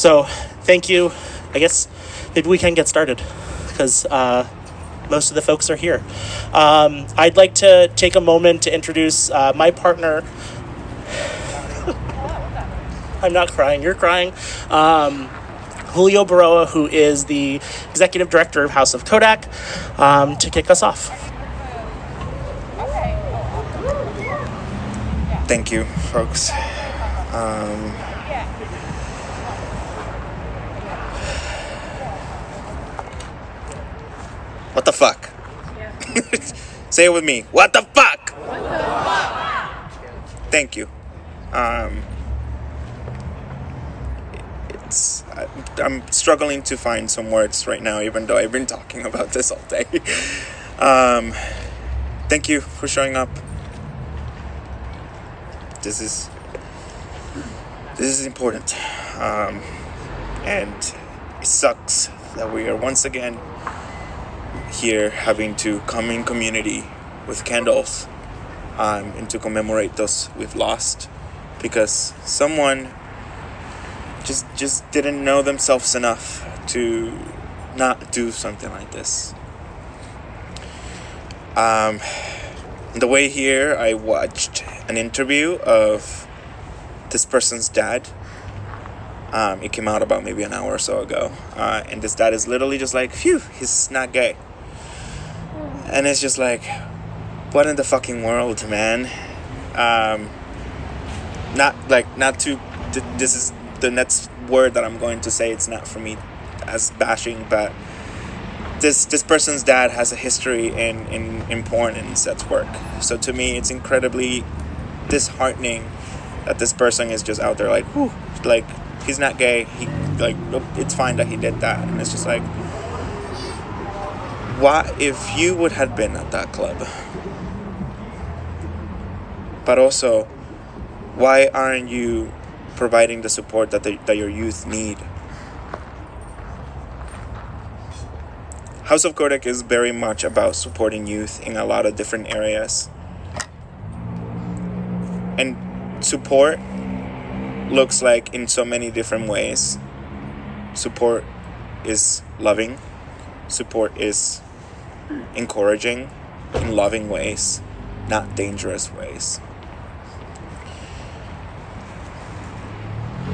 So thank you. I guess maybe we can get started because most of the folks are here. I'd like to take a moment to introduce my partner. I'm not crying, you're crying. Julio Baroa, who is the executive director of Haus of Codec, to kick us off. Thank you, folks. What the fuck? Say it with me. What the fuck? What the fuck? Thank you. I'm struggling to find some words right now, even though I've been talking about this all day. Thank you for showing up. This is important. And it sucks that we are once again here having to come in community with candles and to commemorate those we've lost because someone just didn't know themselves enough to not do something like this. On the way here, I watched an interview of this person's dad. It came out about maybe an hour or so ago. And this dad is literally just like, phew, he's not gay. And it's just like, what in the fucking world, man? This is the next word that I'm going to say. It's not for me as bashing, but this person's dad has a history in porn and sex work. So to me, it's incredibly disheartening that this person is just out there like, whew, like, he's not gay. It's fine that he did that. And it's just like, what if you would have been at that club? But also, why aren't you providing the support that your youth need? Haus of Codec is very much about supporting youth in a lot of different areas. And support looks like in so many different ways. Support is loving. Support is encouraging in loving ways, not dangerous ways.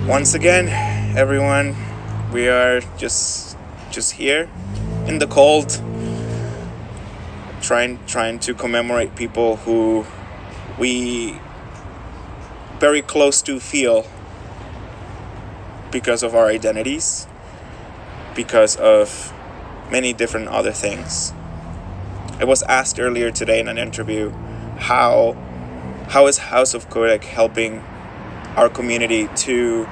Once again, everyone, we are just here in the cold, trying to commemorate people who we very close to feel because of our identities, because of many different other things. I was asked earlier today in an interview, how is Haus of Codec helping our community to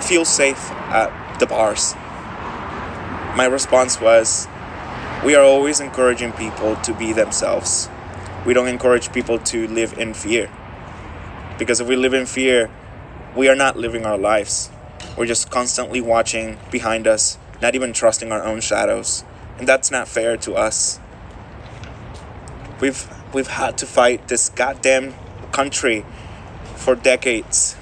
feel safe at the bars? My response was, we are always encouraging people to be themselves. We don't encourage people to live in fear. Because if we live in fear, we are not living our lives. We're just constantly watching behind us, not even trusting our own shadows. And that's not fair to us. We've had to fight this goddamn country for decades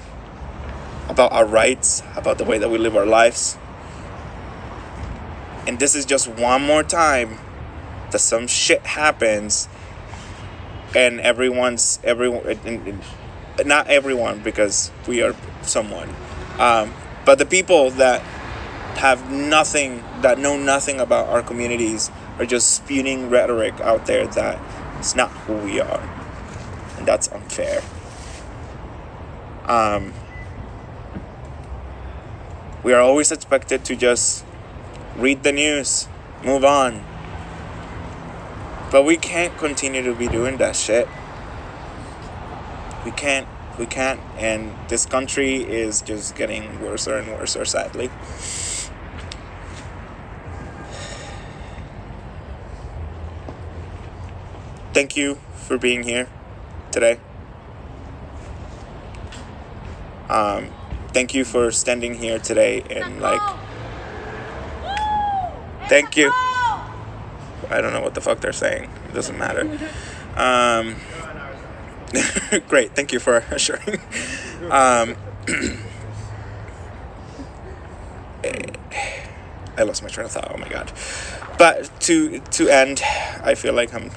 about our rights, about the way that we live our lives. And this is just one more time that some shit happens and not everyone, because we are someone, but the people that have nothing, that know nothing about our communities, are just spewing rhetoric out there that it's not who we are, and that's unfair. We are always expected to just read the news, move on, but we can't continue to be doing that shit. We can't, and this country is just getting worse and worse, sadly. Thank you for being here today. Thank you for standing here today and thank you. I don't know what the fuck they're saying. It doesn't matter. Great, thank you for assuring. I lost my train of thought. Oh my god! But to end, I feel like I'm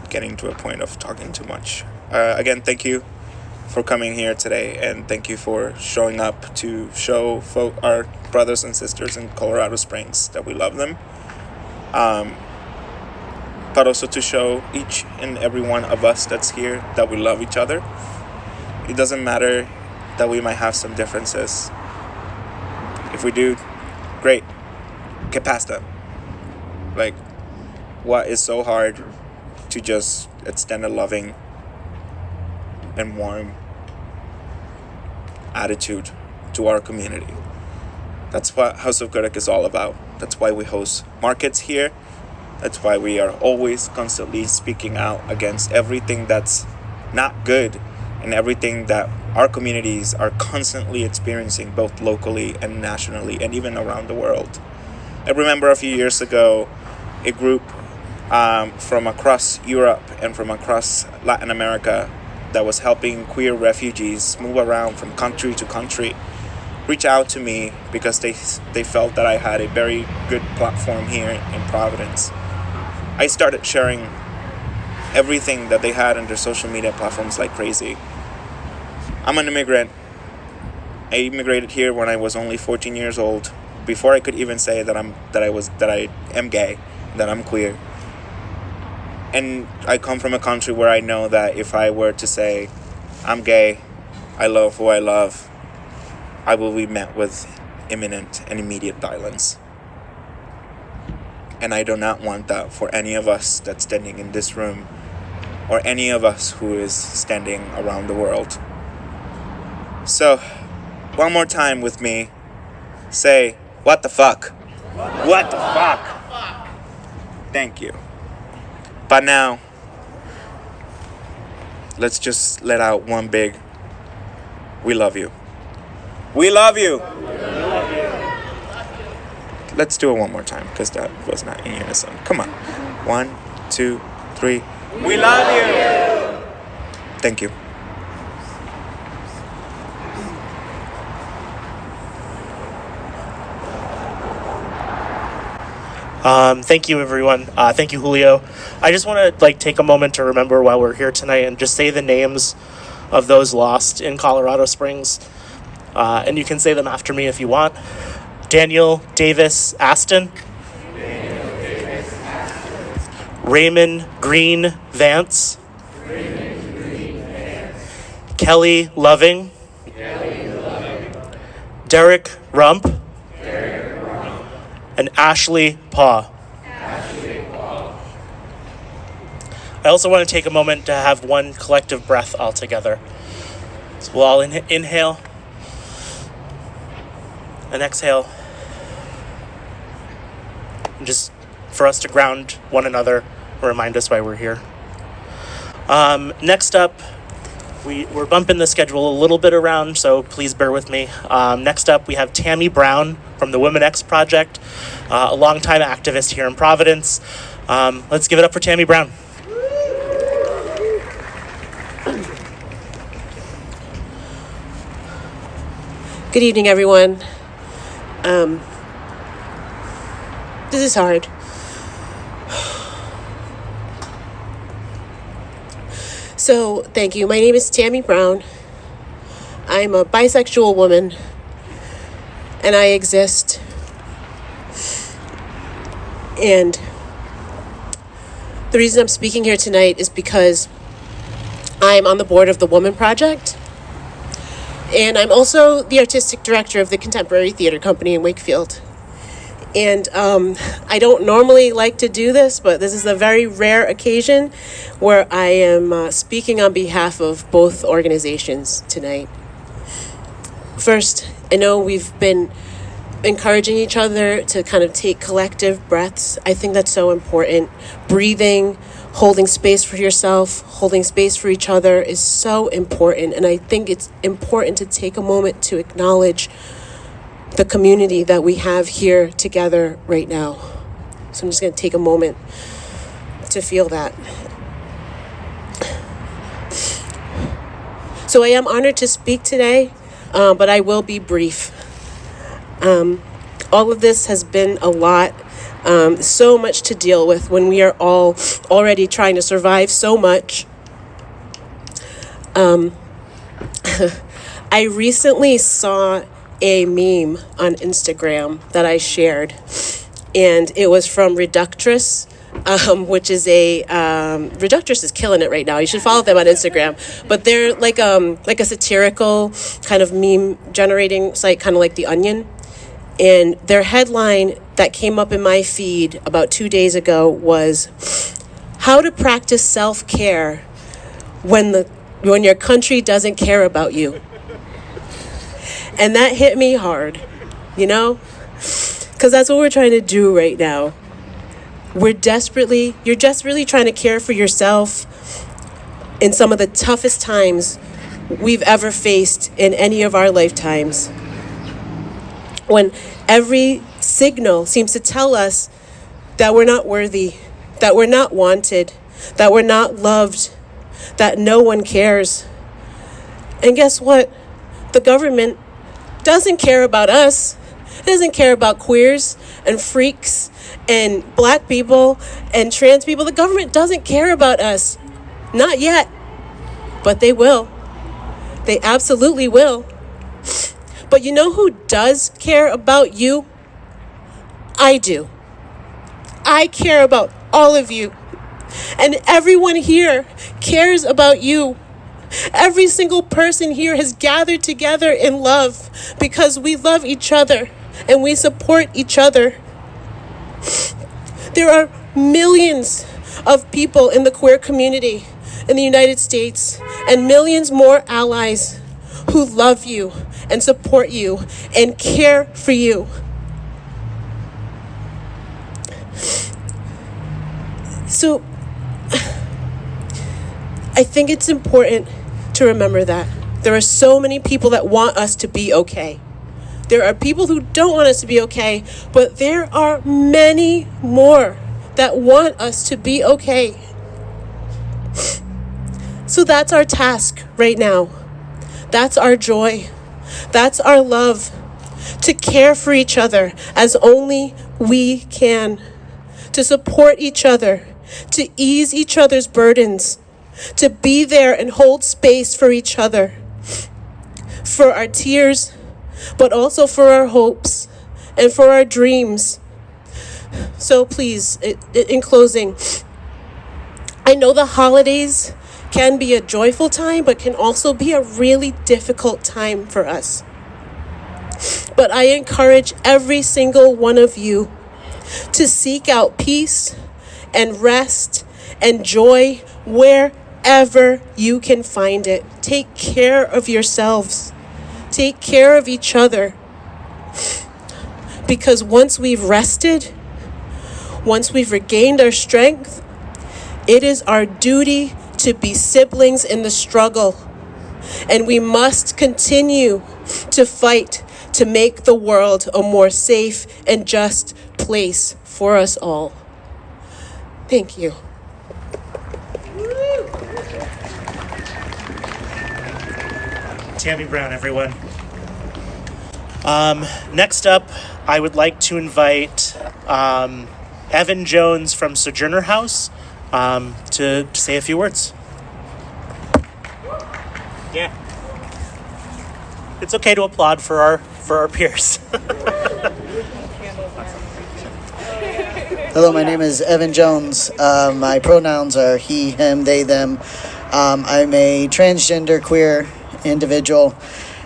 getting to a point of talking too much. Again, thank you for coming here today, and thank you for showing up to show our brothers and sisters in Colorado Springs that we love them. But also to show each and every one of us that's here that we love each other. It doesn't matter that we might have some differences. If we do, great. Get past them. Like, what is so hard to just extend a loving and warm attitude to our community. That's what Haus of Codec is all about. That's why we host markets here. That's why we are always constantly speaking out against everything that's not good and everything that our communities are constantly experiencing, both locally and nationally and even around the world. I remember a few years ago, a group from across Europe and from across Latin America that was helping queer refugees move around from country to country reach out to me because they felt that I had a very good platform here in Providence. I started sharing everything that they had on their social media platforms like crazy. I'm an immigrant. I immigrated here when I was only 14 years old, before I could even say that I am gay, that I'm queer. And I come from a country where I know that if I were to say I'm gay, I love who I love, I will be met with imminent and immediate violence. And I do not want that for any of us that's standing in this room or any of us who is standing around the world. So, one more time with me, say, what the fuck? What the fuck? Thank you. But now, let's just let out one big, we love you. We love you. Let's do it one more time, because that was not in unison. Come on. 1, 2, 3. We love you. Thank you. Thank you, everyone. Thank you, Julio. I just want to take a moment to remember while we're here tonight and just say the names of those lost in Colorado Springs. And you can say them after me if you want. Daniel Davis Aston. Raymond Green Vance. Kelly Loving. Derrick Rump. And Ashley Paugh. I also want to take a moment to have one collective breath all together. So we'll all inhale and exhale. And just for us to ground one another and remind us why we're here. Next up, we're bumping the schedule a little bit around, so please bear with me. Next up, we have Tammy Brown from the Women X Project, a longtime activist here in Providence. Let's give it up for Tammy Brown. Good evening, everyone. This is hard. So, thank you. My name is Tammy Brown. I'm a bisexual woman, and I exist. And the reason I'm speaking here tonight is because I'm on the board of the Woman Project, and I'm also the artistic director of the Contemporary Theater Company in Wakefield. And I don't normally like to do this, but this is a very rare occasion where I am speaking on behalf of both organizations tonight. First, I know we've been encouraging each other to kind of take collective breaths. I think that's so important. Breathing, holding space for yourself, holding space for each other is so important. And I think it's important to take a moment to acknowledge the community that we have here together right now. So I'm just going to take a moment to feel that. So I am honored to speak today, but I will be brief. All of this has been a lot, so much to deal with when we are all already trying to survive so much. I recently saw a meme on Instagram that I shared, and it was from Reductress, which is Reductress is killing it right now. You should follow them on Instagram. But they're like a satirical kind of meme generating site, kind of like The Onion. And their headline that came up in my feed about 2 days ago was "How to Practice Self-Care when your country doesn't care about you." And that hit me hard, because that's what we're trying to do right now. You're desperately trying to care for yourself in some of the toughest times we've ever faced in any of our lifetimes. When every signal seems to tell us that we're not worthy, that we're not wanted, that we're not loved, that no one cares. And guess what? The government doesn't care about us. It doesn't care about queers and freaks and black people and trans people. The government doesn't care about us. Not yet. But they will. They absolutely will. But you know who does care about you? I do. I care about all of you. And everyone here cares about you. Every single person here has gathered together in love because we love each other and we support each other. There are millions of people in the queer community in the United States and millions more allies who love you and support you and care for you. So I think it's important to remember that there are so many people that want us to be okay. There are people who don't want us to be okay, but there are many more that want us to be okay. So that's our task right now. That's our joy. That's our love, to care for each other as only we can, to support each other, to ease each other's burdens, to be there and hold space for each other, for our tears, but also for our hopes and for our dreams. So please, in closing, I know the holidays can be a joyful time, but can also be a really difficult time for us. But I encourage every single one of you to seek out peace and rest and joy wherever you can find it. Take care of yourselves. Take care of each other. Because once we've rested, once we've regained our strength, it is our duty to be siblings in the struggle. And we must continue to fight to make the world a more safe and just place for us all. Thank you. Tammy Brown, everyone. Next up, I would like to invite Evan Jones from Sojourner House to say a few words. Yeah. It's okay to applaud for our peers. Hello, my name is Evan Jones. My pronouns are he, him, they, them. I'm a transgender queer individual,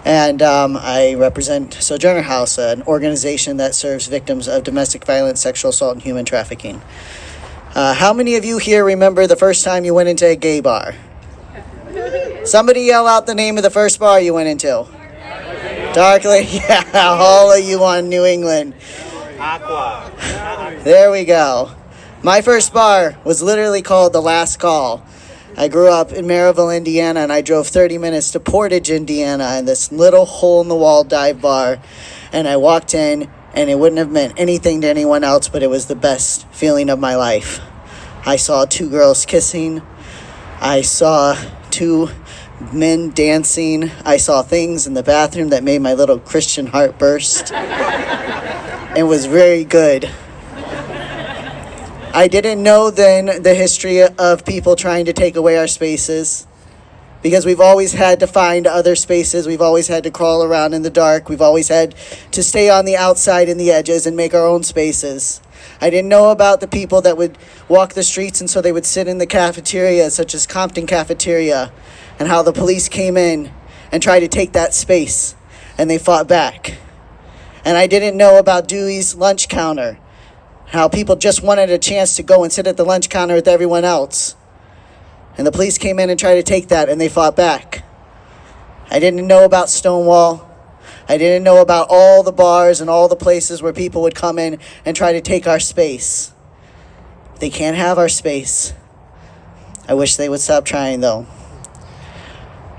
and I represent Sojourner House, an organization that serves victims of domestic violence, sexual assault, and human trafficking. How many of you here remember the first time you went into a gay bar? Somebody yell out the name of the first bar you went into. Darkly, yeah, all of you on New England. Aqua. There we go. My first bar was literally called The Last Call. I grew up in Maryville, Indiana, and I drove 30 minutes to Portage, Indiana, in this little hole-in-the-wall dive bar. And I walked in, and it wouldn't have meant anything to anyone else, but it was the best feeling of my life. I saw two girls kissing. I saw two men dancing. I saw things in the bathroom that made my little Christian heart burst. It was very good. I didn't know then the history of people trying to take away our spaces, because we've always had to find other spaces. We've always had to crawl around in the dark. We've always had to stay on the outside in the edges and make our own spaces. I didn't know about the people that would walk the streets, and so they would sit in the cafeteria, such as Compton Cafeteria, and how the police came in and tried to take that space, and they fought back. And I didn't know about Dewey's lunch counter, how people just wanted a chance to go and sit at the lunch counter with everyone else. And the police came in and tried to take that, and they fought back. I didn't know about Stonewall. I didn't know about all the bars and all the places where people would come in and try to take our space. They can't have our space. I wish they would stop trying, though.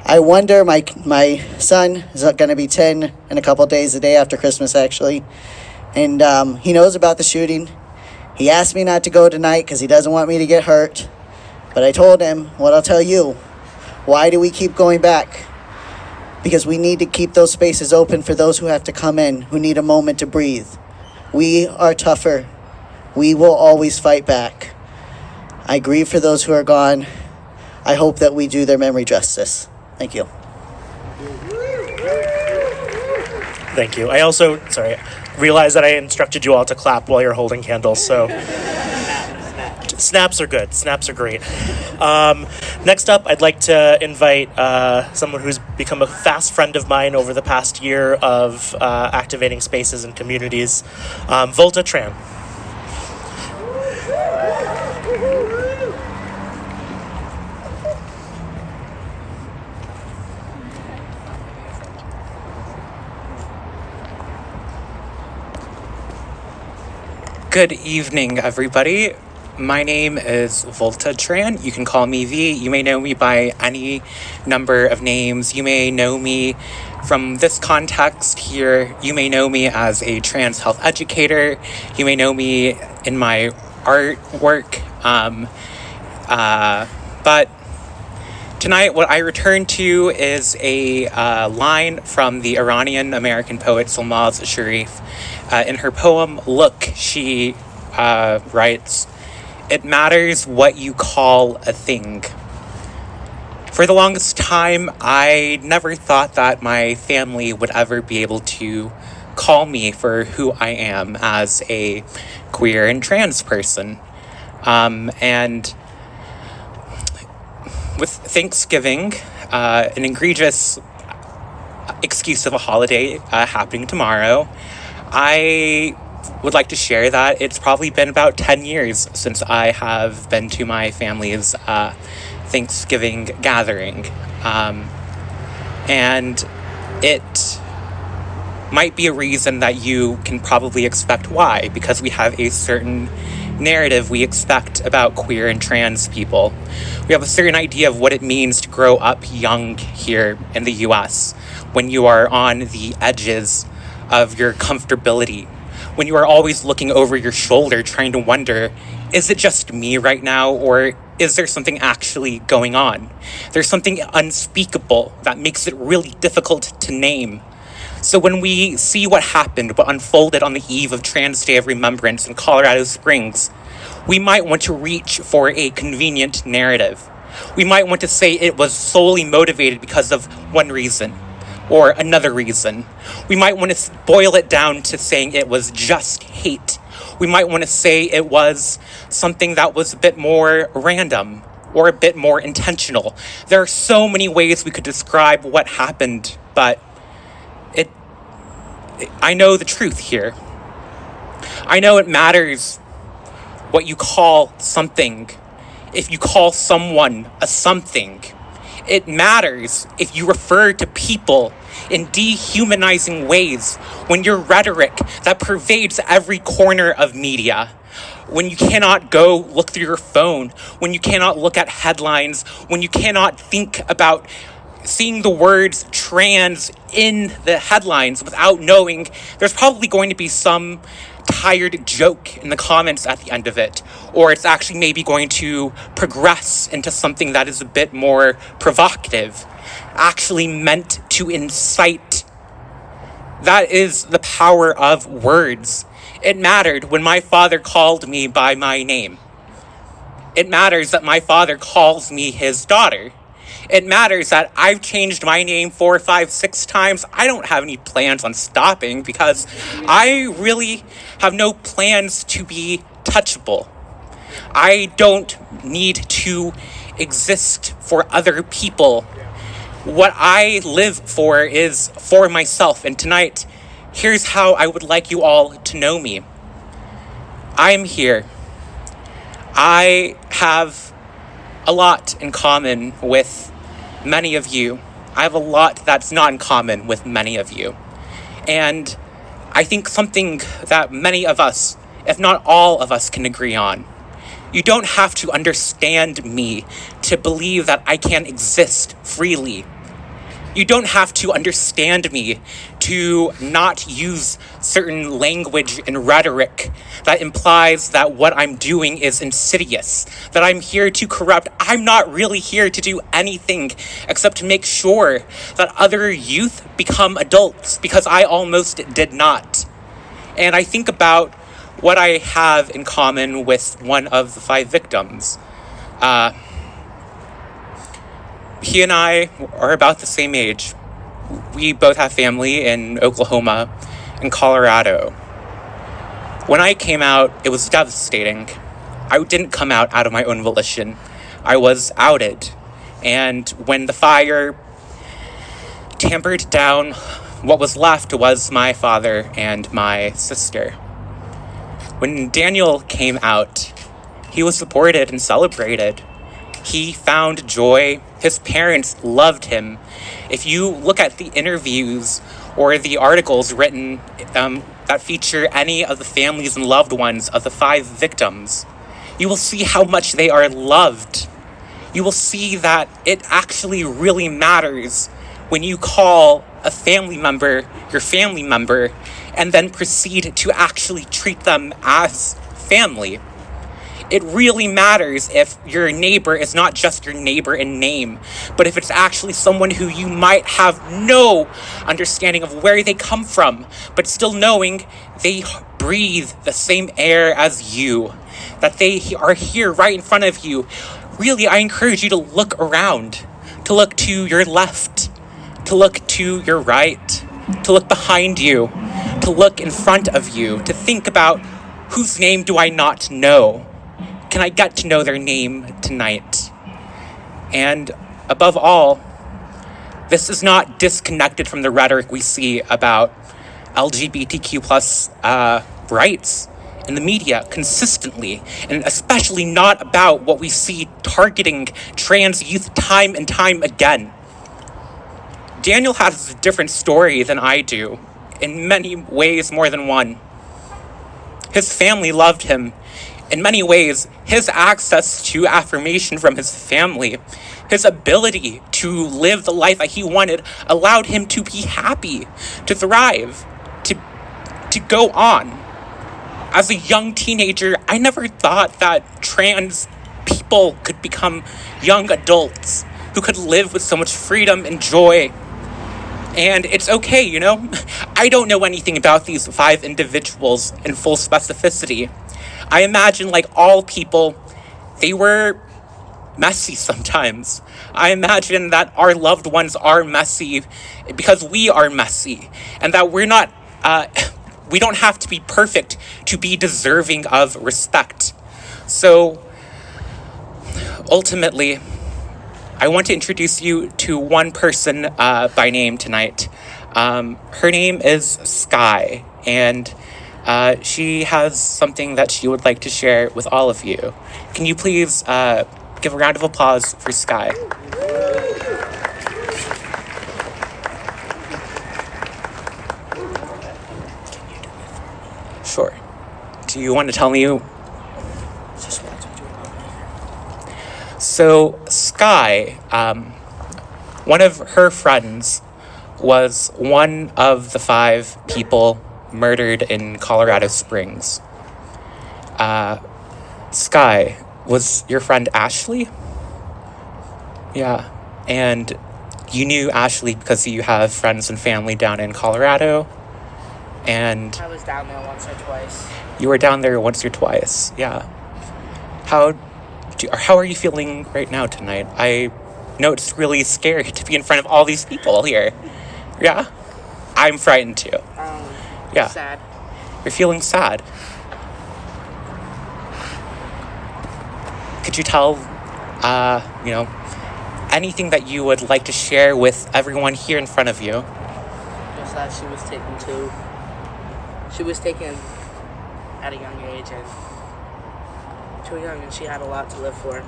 I wonder, my son is going to be 10 in a couple days, the day after Christmas, actually. And he knows about the shooting. He asked me not to go tonight because he doesn't want me to get hurt. But I told him what I'll tell you. Why do we keep going back? Because we need to keep those spaces open for those who have to come in, who need a moment to breathe. We are tougher. We will always fight back. I grieve for those who are gone. I hope that we do their memory justice. Thank you. Thank you. I also, realized that I instructed you all to clap while you're holding candles, so snaps are good. Snaps are great. Next up, I'd like to invite someone who's become a fast friend of mine over the past year of activating spaces and communities, Volta Tran. Good evening, everybody. My name is Volta Tran. You can call me V. You may know me by any number of names. You may know me from this context here. You may know me as a trans health educator. You may know me in my artwork. But tonight, what I return to is a line from the Iranian-American poet Solmaz Sharif. In her poem, Look, she writes, "It matters what you call a thing." For the longest time, I never thought that my family would ever be able to call me for who I am as a queer and trans person. And with Thanksgiving, an egregious excuse of a holiday happening tomorrow, I would like to share that it's probably been about 10 years since I have been to my family's Thanksgiving gathering. And it might be a reason that you can probably expect why, because we have a certain narrative we expect about queer and trans people. We have a certain idea of what it means to grow up young here in the US, when you are on the edges of your comfortability, when you are always looking over your shoulder trying to wonder, is it just me right now, or is there something actually going on? There's something unspeakable that makes it really difficult to name. So when we see what happened, what unfolded on the eve of Trans Day of Remembrance in Colorado Springs, we might want to reach for a convenient narrative. We might want to say it was solely motivated because of one reason or another reason. We might want to boil it down to saying it was just hate. We might want to say it was something that was a bit more random or a bit more intentional. There are so many ways we could describe what happened, but I know the truth here. I know it matters what you call something. If you call someone a something, it matters if you refer to people in dehumanizing ways, when your rhetoric that pervades every corner of media, when you cannot go look through your phone, when you cannot look at headlines, when you cannot think about seeing the words trans in the headlines without knowing there's probably going to be some tired joke in the comments at the end of it, or it's actually maybe going to progress into something that is a bit more provocative. actually meant to incite. That is the power of words. It mattered when my father called me by my name. It matters that my father calls me his daughter. It matters that I've changed my name 4, 5, 6 times. I don't have any plans on stopping because I really have no plans to be touchable. I don't need to exist for other people. What I live for is for myself. And tonight, here's how I would like you all to know me. I'm here. I have a lot in common with many of you. I have a lot that's not in common with many of you. And I think something that many of us, if not all of us, can agree on. You don't have to understand me to believe that I can exist freely. You don't have to understand me to not use certain language and rhetoric that implies that what I'm doing is insidious, that I'm here to corrupt. I'm not really here to do anything except to make sure that other youth become adults, because I almost did not. And I think about what I have in common with one of the 5 victims. He and I are about the same age. We both have family in Oklahoma and Colorado. When I came out, it was devastating. I didn't come out of my own volition. I was outed. And when the fire tampered down, what was left was my father and my sister. When Daniel came out, he was supported and celebrated. He found joy. His parents loved him. If you look at the interviews or the articles written that feature any of the families and loved ones of the 5 victims, you will see how much they are loved. You will see that it actually really matters when you call a family member your family member and then proceed to actually treat them as family. It really matters if your neighbor is not just your neighbor in name, but if it's actually someone who you might have no understanding of where they come from, but still knowing they breathe the same air as you, that they are here right in front of you. Really, I encourage you to look around, to look to your left, to look to your right, to look behind you, to look in front of you, to think about whose name do I not know? Can I get to know their name tonight? And above all, this is not disconnected from the rhetoric we see about LGBTQ plus rights in the media consistently, and especially not about what we see targeting trans youth time and time again. Daniel has a different story than I do, in many ways more than one. His family loved him. In many ways, his access to affirmation from his family, his ability to live the life that he wanted, allowed him to be happy, to thrive, to go on. As a young teenager, I never thought that trans people could become young adults who could live with so much freedom and joy. And it's okay, you know? I don't know anything about these 5 individuals in full specificity. I imagine, like all people, they were messy sometimes. I imagine that our loved ones are messy because we are messy, and that we're not, we don't have to be perfect to be deserving of respect. So, ultimately, I want to introduce you to one person by name tonight. Her name is Sky, and she has something that she would like to share with all of you. Can you please give a round of applause for Sky? Sure. Do you want to tell me? So, Sky, one of her friends was one of the 5 people murdered in Colorado Springs. Sky, was your friend Ashley? Yeah. And you knew Ashley because you have friends and family down in Colorado, and I was down there once or twice. you were down there once or twice. Yeah. How are you feeling right now tonight? I know it's really scary to be in front of all these people here. Yeah? I'm frightened too. Yeah. Sad. You're feeling sad. Could you tell, anything that you would like to share with everyone here in front of you? Just that she was taken at a young age and too young, and she had a lot to live for.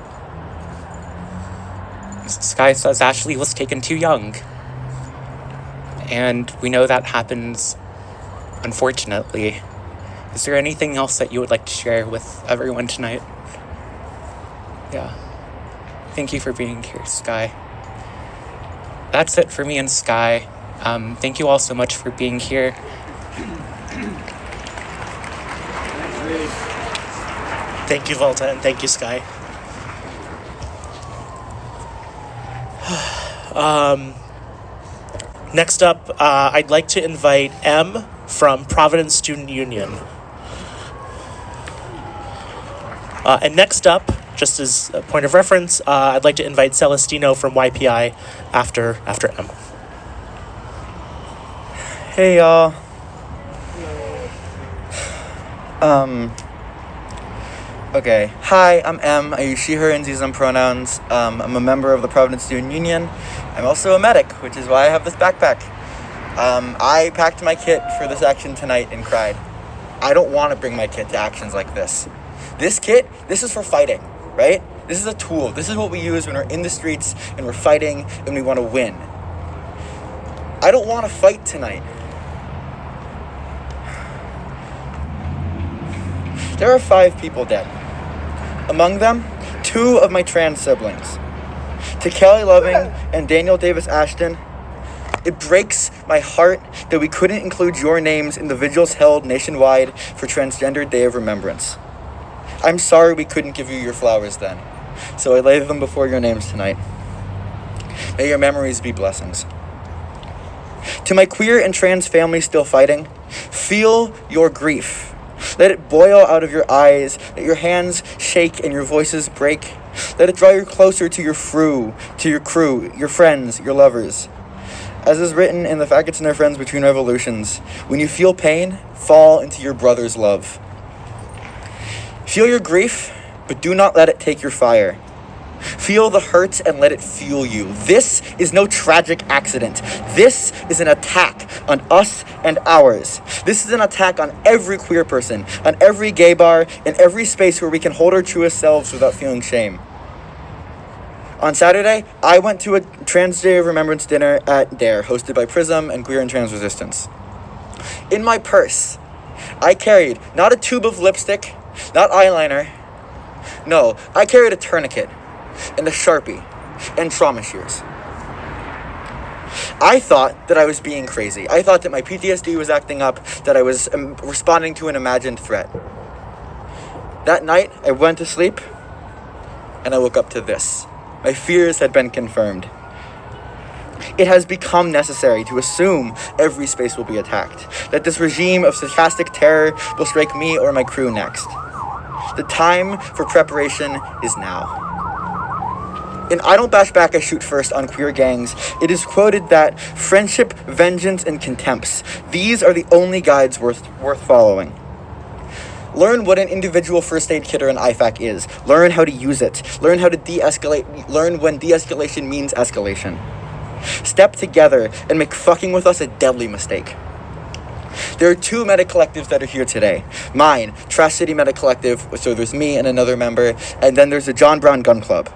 Sky says Ashley was taken too young. And we know that happens, unfortunately. Is there anything else that you would like to share with everyone tonight? Yeah. Thank you for being here, Sky. That's it for me and Sky. Thank you all so much for being here. Thank you, Volta, and thank you, Sky. Next up, I'd like to invite M from Providence Student Union. And next up, just as a point of reference, I'd like to invite Celestino from YPI after M. Hey, y'all. Okay. Hi, I'm M. I use she, her, and these pronouns. I'm a member of the Providence Student Union. I'm also a medic, which is why I have this backpack. I packed my kit for this action tonight and cried. I don't want to bring my kit to actions like this. This kit, this is for fighting, right? This is a tool. This is what we use when we're in the streets and we're fighting and we want to win. I don't want to fight tonight. There are 5 people dead. Among them, 2 of my trans siblings. To Kelly Loving and Daniel Davis Ashton, it breaks my heart that we couldn't include your names in the vigils held nationwide for Transgender Day of Remembrance. I'm sorry we couldn't give you your flowers then, so I lay them before your names tonight. May your memories be blessings. To my queer and trans family still fighting, feel your grief. Let it boil out of your eyes, let your hands shake and your voices break. Let it draw you closer to your crew, your friends, your lovers. As is written in the Faggots and Their Friends Between Revolutions, when you feel pain, fall into your brother's love. Feel your grief, but do not let it take your fire. Feel the hurt and let it fuel you. This is no tragic accident. This is an attack on us and ours. This is an attack on every queer person, on every gay bar, in every space where we can hold our truest selves without feeling shame. On Saturday, I went to a Trans Day of Remembrance dinner at DARE, hosted by Prism and Queer and Trans Resistance. In my purse, I carried not a tube of lipstick, not eyeliner. No, I carried a tourniquet and a Sharpie and trauma shears. I thought that I was being crazy. I thought that my PTSD was acting up, that I was responding to an imagined threat. That night, I went to sleep, and I woke up to this. My fears had been confirmed. It has become necessary to assume every space will be attacked, that this regime of sarcastic terror will strike me or my crew next. The time for preparation is now. In I Don't Bash Back, I Shoot First on queer gangs, it is quoted that friendship, vengeance, and contempts, these are the only guides worth following. Learn what an individual first aid kit or an IFAC is. Learn how to use it. Learn how to de-escalate. Learn when de-escalation means escalation. Step together and make fucking with us a deadly mistake. There are 2 medic collectives that are here today. Mine, Trash City Medic Collective, so there's me and another member, and then there's the John Brown Gun Club.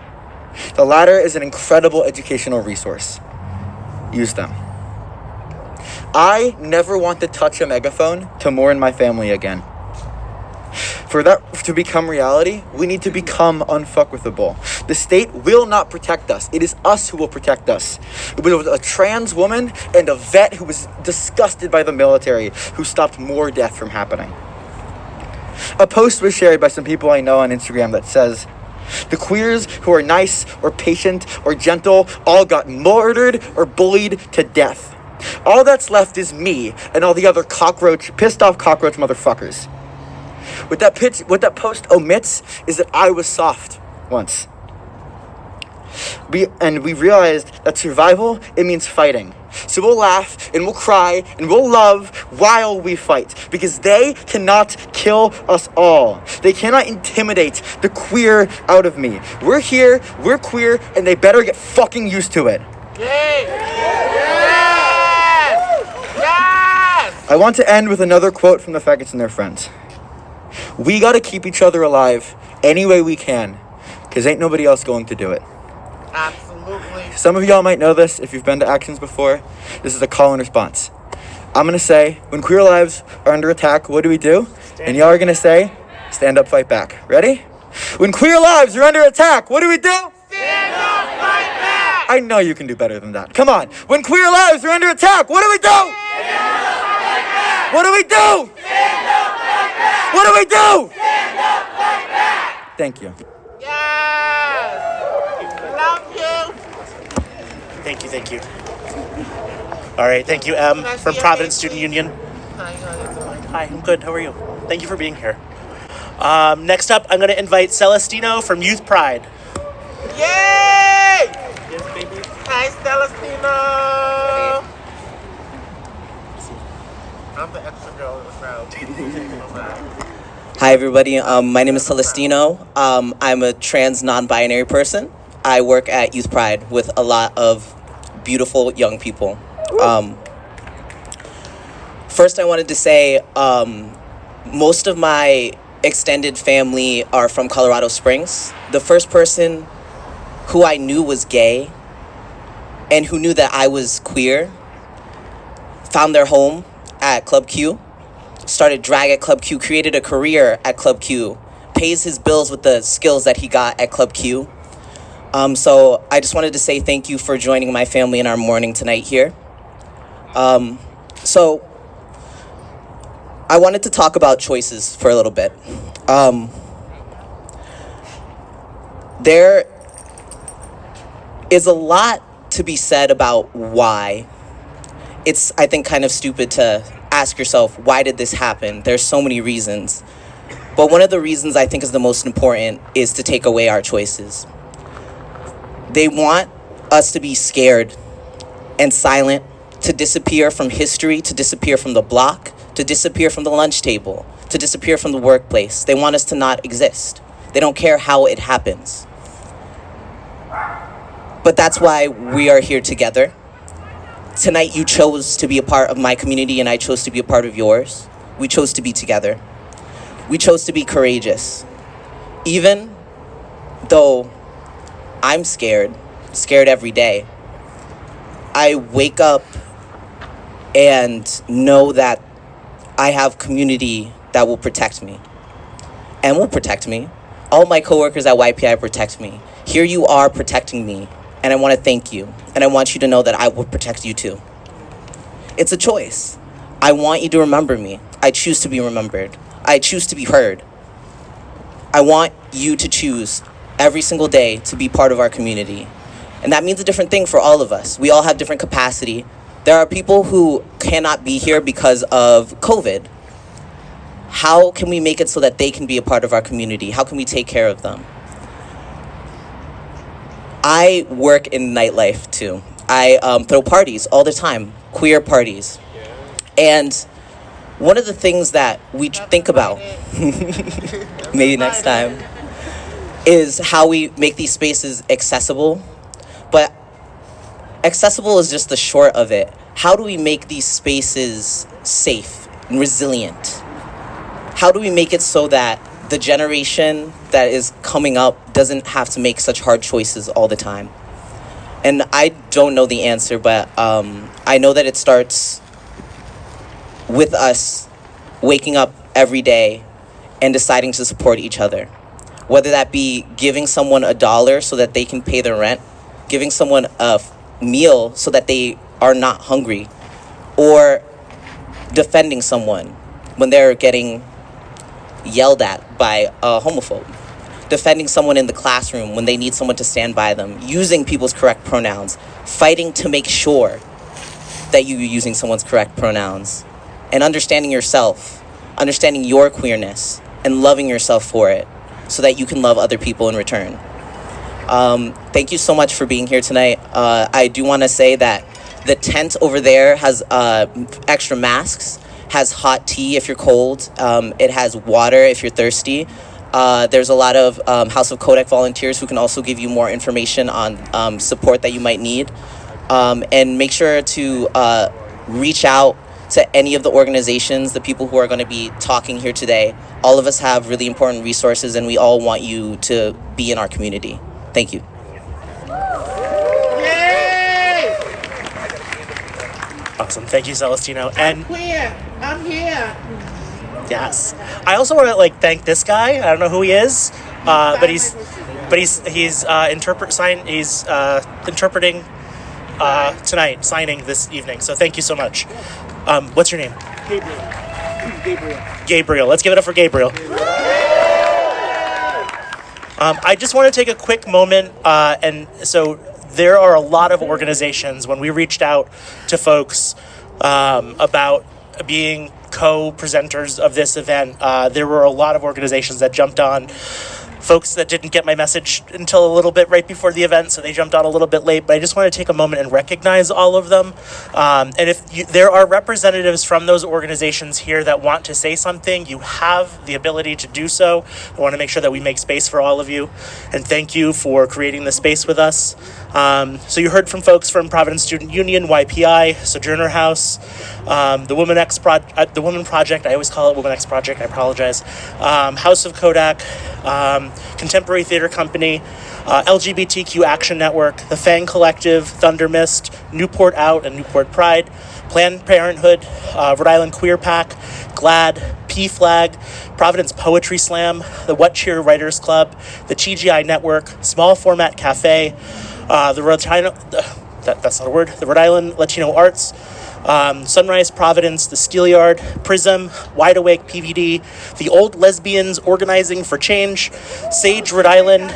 The latter is an incredible educational resource. Use them. I never want to touch a megaphone to mourn my family again. For that to become reality, we need to become unfuckwithable. The state will not protect us. It is us who will protect us. It was a trans woman and a vet who was disgusted by the military who stopped more death from happening. A post was shared by some people I know on Instagram that says, The queers who are nice or patient or gentle all got murdered or bullied to death. All that's left is me and all the other pissed off cockroach motherfuckers. What that post omits is that I was soft once. We realized that survival, it means fighting. So we'll laugh and we'll cry and we'll love while we fight, because they cannot kill us all. They cannot intimidate the queer out of me. We're here, we're queer, and they better get fucking used to it. Yes! Yes! I want to end with another quote from the Faggots and their friends. We gotta keep each other alive any way we can, because ain't nobody else going to do it. Absolutely. Some of y'all might know this if you've been to Actions before. This is a call and response. I'm gonna say, when queer lives are under attack, what do we do? And y'all are gonna say, stand up, fight back. Ready? When queer lives are under attack, what do we do? Stand up, fight back! I know you can do better than that. Come on. When queer lives are under attack, what do we do? Stand up, fight back! What do we do? Stand up, fight back! What do we do? Stand up, fight back! Thank you. Yes! Love you! Thank you. All right, thank you, Em, from Providence Student Union. Hi, how you doing? Hi, I'm good. How are you? Thank you for being here. Next up, I'm going to invite Celestino from Youth Pride. Yay! Yes, baby. Hi, Celestino! I'm the extra girl in the crowd. Hi everybody, my name is Celestino. I'm a trans non-binary person. I work at Youth Pride with a lot of beautiful young people. First I wanted to say, most of my extended family are from Colorado Springs. The first person who I knew was gay and who knew that I was queer found their home at Club Q. Started drag at Club Q, created a career at Club Q, pays his bills with the skills that he got at Club Q. So I just wanted to say thank you for joining my family in our mourning tonight here. So I wanted to talk about choices for a little bit. There is a lot to be said about why. It's, I think, kind of stupid to ask yourself, why did this happen? There's so many reasons. But one of the reasons I think is the most important is to take away our choices. They want us to be scared and silent, to disappear from history, to disappear from the block, to disappear from the lunch table, to disappear from the workplace. They want us to not exist. They don't care how it happens. But that's why we are here together. Tonight you chose to be a part of my community and I chose to be a part of yours. We chose to be together. We chose to be courageous. Even though I'm scared every day, I wake up and know that I have community that will protect me and will protect me. All my coworkers at YPI protect me. Here you are protecting me, and I want to thank you. And I want you to know that I will protect you too. It's a choice. I want you to remember me. I choose to be remembered. I choose to be heard. I want you to choose every single day to be part of our community. And that means a different thing for all of us. We all have different capacity. There are people who cannot be here because of COVID. How can we make it so that they can be a part of our community? How can we take care of them? I work in nightlife too. I throw parties all the time, queer parties. And one of the things that we think about, maybe next time, is how we make these spaces accessible. But accessible is just the short of it. How do we make these spaces safe and resilient? How do we make it so that the generation that is coming up doesn't have to make such hard choices all the time? And I don't know the answer, but I know that it starts with us waking up every day and deciding to support each other. Whether that be giving someone $1 so that they can pay their rent, giving someone a meal so that they are not hungry, or defending someone when they're getting yelled at by a homophobe. defending someone in the classroom when they need someone to stand by them, using people's correct pronouns, fighting to make sure that you're using someone's correct pronouns, and understanding yourself, understanding your queerness, and loving yourself for it so that you can love other people in return. Thank you so much for being here tonight. I do want to say that the tent over there has extra masks, has hot tea if you're cold, it has water if you're thirsty. There's a lot of House of Codec volunteers who can also give you more information on support that you might need. And make sure to reach out to any of the organizations, the people who are going to be talking here today. All of us have really important resources, and we all want you to be in our community. Thank you. Awesome. Thank you, Celestino. And I'm here. yes, I also want to thank this guy. I don't know who he is, but he's interpreting tonight, signing this evening. So thank you so much. What's your name? Gabriel. Let's give it up for Gabriel. I just want to take a quick moment, and so there are a lot of organizations. When we reached out to folks about being co-presenters of this event, there were a lot of organizations that jumped on. Folks that didn't get my message until a little bit right before the event, so they jumped on a little bit late, but I just want to take a moment and recognize all of them. And if there are representatives from those organizations here that want to say something, you have the ability to do so. I want to make sure that we make space for all of you, and thank you for creating the space with us. So you heard from folks from Providence Student Union, YPI, Sojourner House, the Women Project, I always call it Women X Project, I apologize, Haus of Codec, Contemporary Theater Company, LGBTQ Action Network, the Fang Collective, Thunder Mist, Newport Out and Newport Pride, Planned Parenthood, Rhode Island Queer Pack, GLAD, P-Flag, Providence Poetry Slam, the What Cheer Writers Club, the TGI Network, Small Format Cafe, the Rhode Island Latino Arts, Sunrise Providence, the Steelyard, Prism, Wide Awake PVD, the Old Lesbians Organizing for Change, Sage Rhode Island.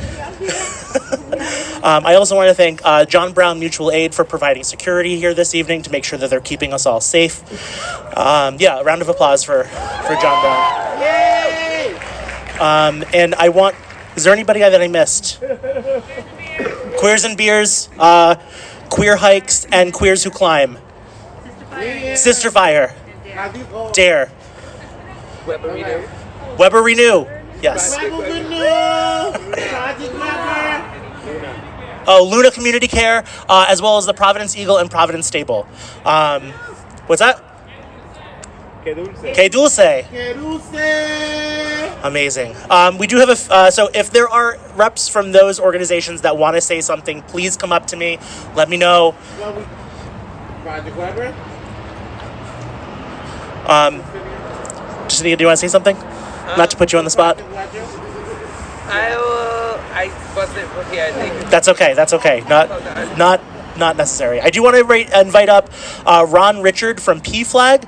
I also want to thank John Brown Mutual Aid for providing security here this evening to make sure that they're keeping us all safe. A round of applause for John Brown. And is there anybody that I missed? Queers and Beers, Queer Hikes, and Queers Who Climb. Sister Fire. Dare. Weber Renew. Yes. Luna Community Care, as well as the Providence Eagle and Providence Stable. What's that? Que Dulce. Amazing. We do have so if there are reps from those organizations that want to say something, please come up to me. Let me know. Project Weber? Justinia, do you want to say something? Not to put you on the spot. I wasn't prepared. That's okay. Not necessary. I do want to invite up Ron Richard from P-Flag.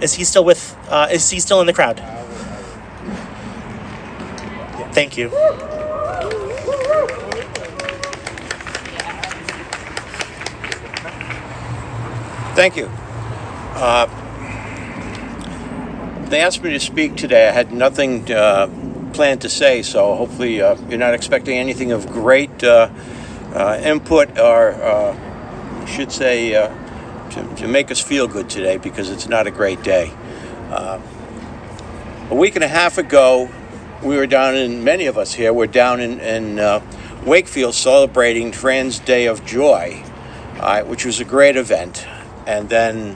Is he still in the crowd? Thank you. Thank you. They asked me to speak today. I had nothing planned to say, so hopefully you're not expecting anything of great input or, I should say, to make us feel good today, because it's not a great day. A week and a half ago, we were down many of us here were down in Wakefield celebrating Trans Day of Joy, which was a great event. And then,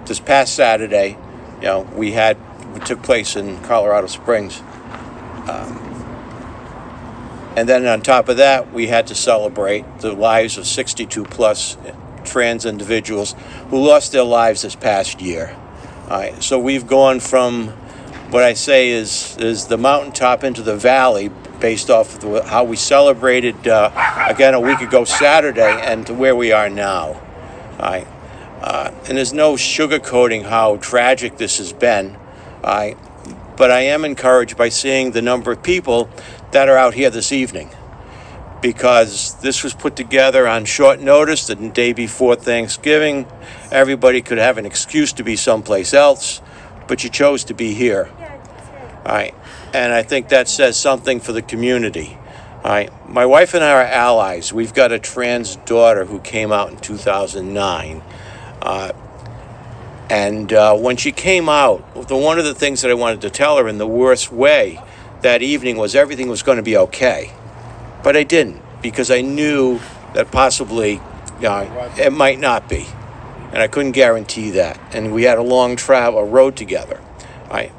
this past Saturday, it took place in Colorado Springs. And then on top of that, we had to celebrate the lives of 62 plus trans individuals who lost their lives this past year. So we've gone from what I say is the mountaintop into the valley, based off of how we celebrated again a week ago Saturday, and to where we are now. And there's no sugarcoating how tragic this has been. But but I am encouraged by seeing the number of people that are out here this evening, because this was put together on short notice the day before Thanksgiving. Everybody could have an excuse to be someplace else, but you chose to be here. All right. And I think that says something for the community. All right. My wife and I are allies. We've got a trans daughter who came out in 2009. When she came out, one of the things that I wanted to tell her in the worst way that evening was everything was going to be okay. But I didn't, because I knew that possibly it might not be. And I couldn't guarantee that. And we had a long road together. All right.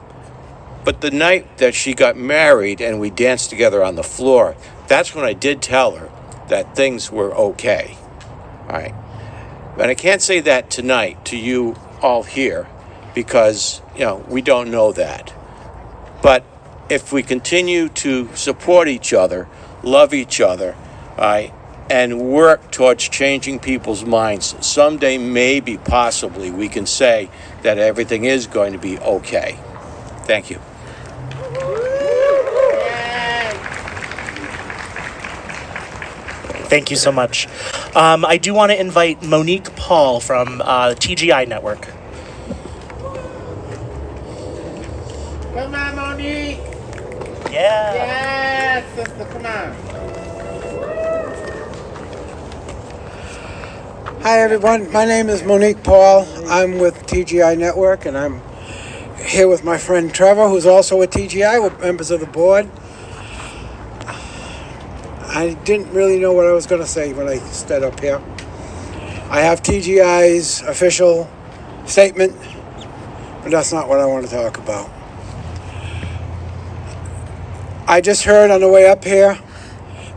But the night that she got married and we danced together on the floor, that's when I did tell her that things were okay. All right. And I can't say that tonight to you all here because, we don't know that. But if we continue to support each other, love each other, all right, and work towards changing people's minds, someday, maybe, possibly, we can say that everything is going to be okay. Thank you. Thank you so much. I do want to invite Monique Paul from TGI Network. Come on, Monique. Yeah. Yes, sister, come on. Hi, everyone. My name is Monique Paul. I'm with TGI Network, and I'm here with my friend Trevor, who's also with TGI. We're members of the board. I didn't really know what I was going to say when I stood up here. I have TGI's official statement, but that's not what I want to talk about. I just heard on the way up here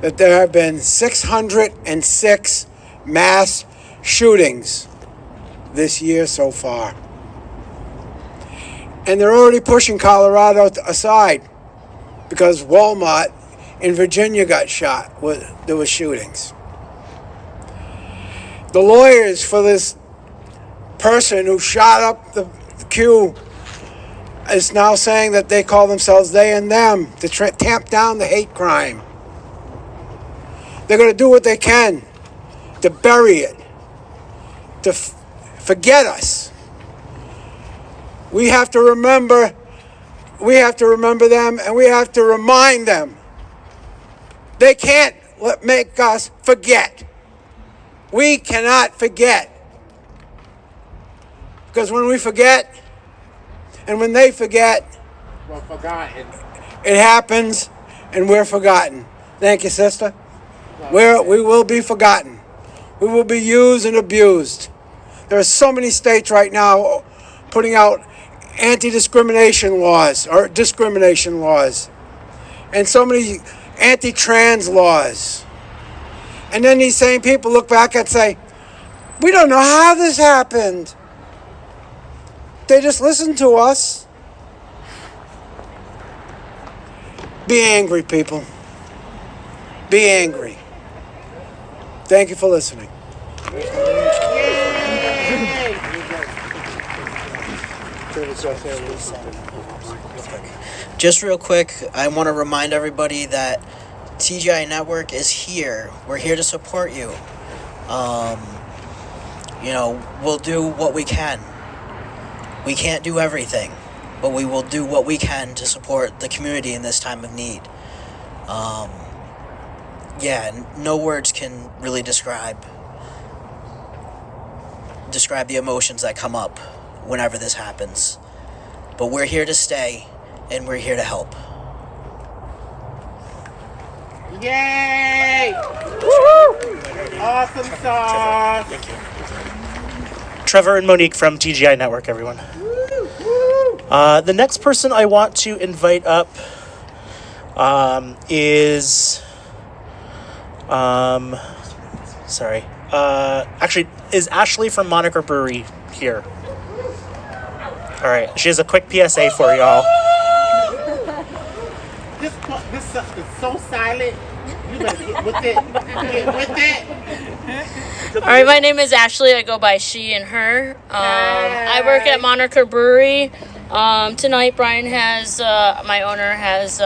that there have been 606 mass shootings this year so far. And they're already pushing Colorado aside because Walmart in Virginia got shot. There were shootings. The lawyers for this person who shot up the queue is now saying that they call themselves they and them to tamp down the hate crime. They're going to do what they can to bury it, to forget us. We have to remember them, and we have to remind them. They can't make us forget. We cannot forget. Because when we forget, and when they forget, We're forgotten. it happens, and we're forgotten. Thank you, sister. We will be forgotten. We will be used and abused. There are so many states right now putting out anti-discrimination laws or discrimination laws, and so many anti-trans laws. And then these same people look back and say, we don't know how this happened. They just listened to us. Be angry, people. Be angry. Thank you for listening. Just real quick, I want to remind everybody that TGI Network is here. We're here to support you. We'll do what we can. We can't do everything, but we will do what we can to support the community in this time of need. No words can really describe the emotions that come up whenever this happens. But we're here to stay, and we're here to help. Yay! Woo-hoo! Awesome sauce! Thank you. Trevor and Monique from TGI Network, everyone. The next person I want to invite up is Ashley from Moniker Brewery here. All right, she has a quick PSA for y'all. This stuff is so silent. You better get with it. Get with it. All right, my name is Ashley. I go by she and her. I work at Moniker Brewery. Tonight, Brian has, my owner has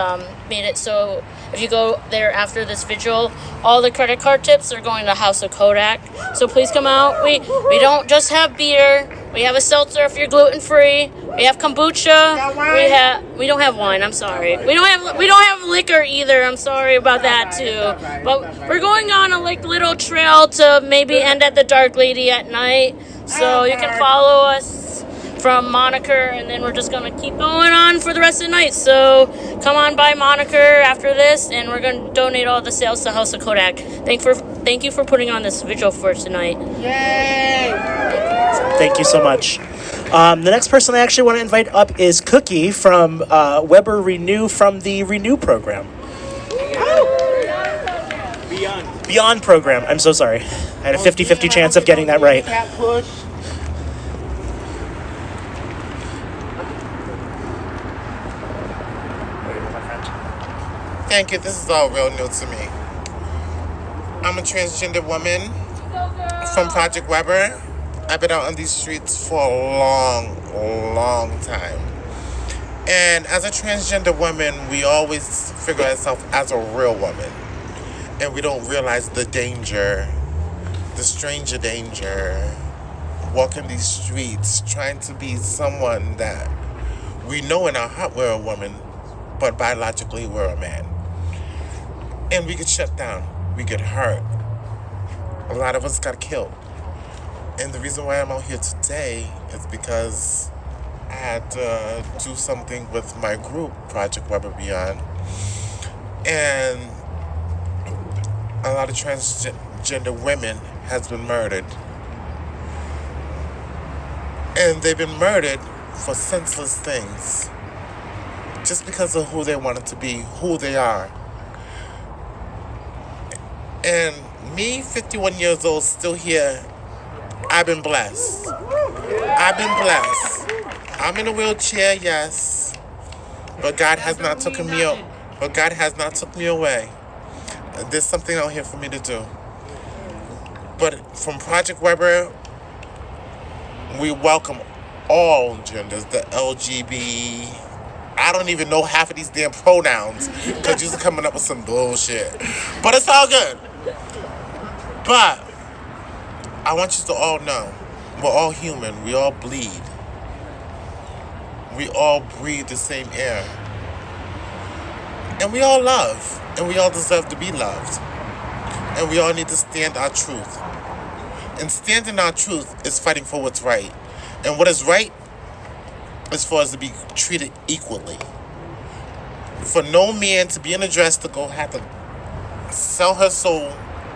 made it so if you go there after this vigil, all the credit card tips are going to Haus of Codec. So please come out. We don't just have beer. We have a seltzer if you're gluten free. We have kombucha. We don't have wine. I'm sorry. We don't have liquor either. I'm sorry about that too. But we're going on a little trail to maybe end at the Dark Lady at night. So you can follow us from Moniker, and then we're just gonna keep going on for the rest of the night. So come on by Moniker after this, and we're gonna donate all the sales to Haus of Codec. Thank you for putting on this vigil for us tonight. Yay! Thank you so much. The next person I actually want to invite up is Cookie from Weber Renew from the Renew program. Beyond program. I'm so sorry. I had a 50-50 chance of getting that right. Cat push. Thank you. This is all real new to me. I'm a transgender woman from Project Weber. I've been out on these streets for a long time. And as a transgender woman, we always figure ourselves as a real woman. And we don't realize the danger, the stranger danger, walking these streets, trying to be someone that we know in our heart we're a woman, but biologically we're a man. And we get shut down. We get hurt. A lot of us got killed. And the reason why I'm out here today is because I had to do something with my group, Project Weber Beyond. And a lot of transgender women has been murdered. And they've been murdered for senseless things. Just because of who they wanted to be, who they are. And me, 51 years old, still here, I've been blessed. I've been blessed. I'm in a wheelchair, yes. But God has not taken me out. But God has not took me away. There's something out here for me to do. But from Project Weber, we welcome all genders, the LGBT. I don't even know half of these damn pronouns because you're coming up with some bullshit. But it's all good. But I want you to all know, we're all human. We all bleed. We all breathe the same air. And we all love. And we all deserve to be loved. And we all need to stand our truth. And standing our truth is fighting for what's right. And what is right is for us to be treated equally. For no man to be in a dress to go have to sell her soul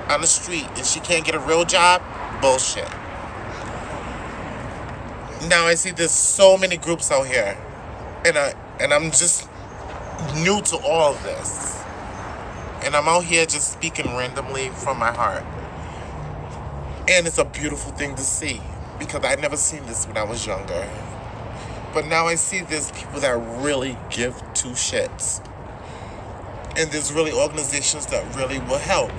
on the street and she can't get a real job, bullshit. Now I see there's so many groups out here, and I'm just new to all of this. And I'm out here just speaking randomly from my heart. And it's a beautiful thing to see, because I'd never seen this when I was younger. But now I see there's people that really give two shits. And there's really organizations that really will help.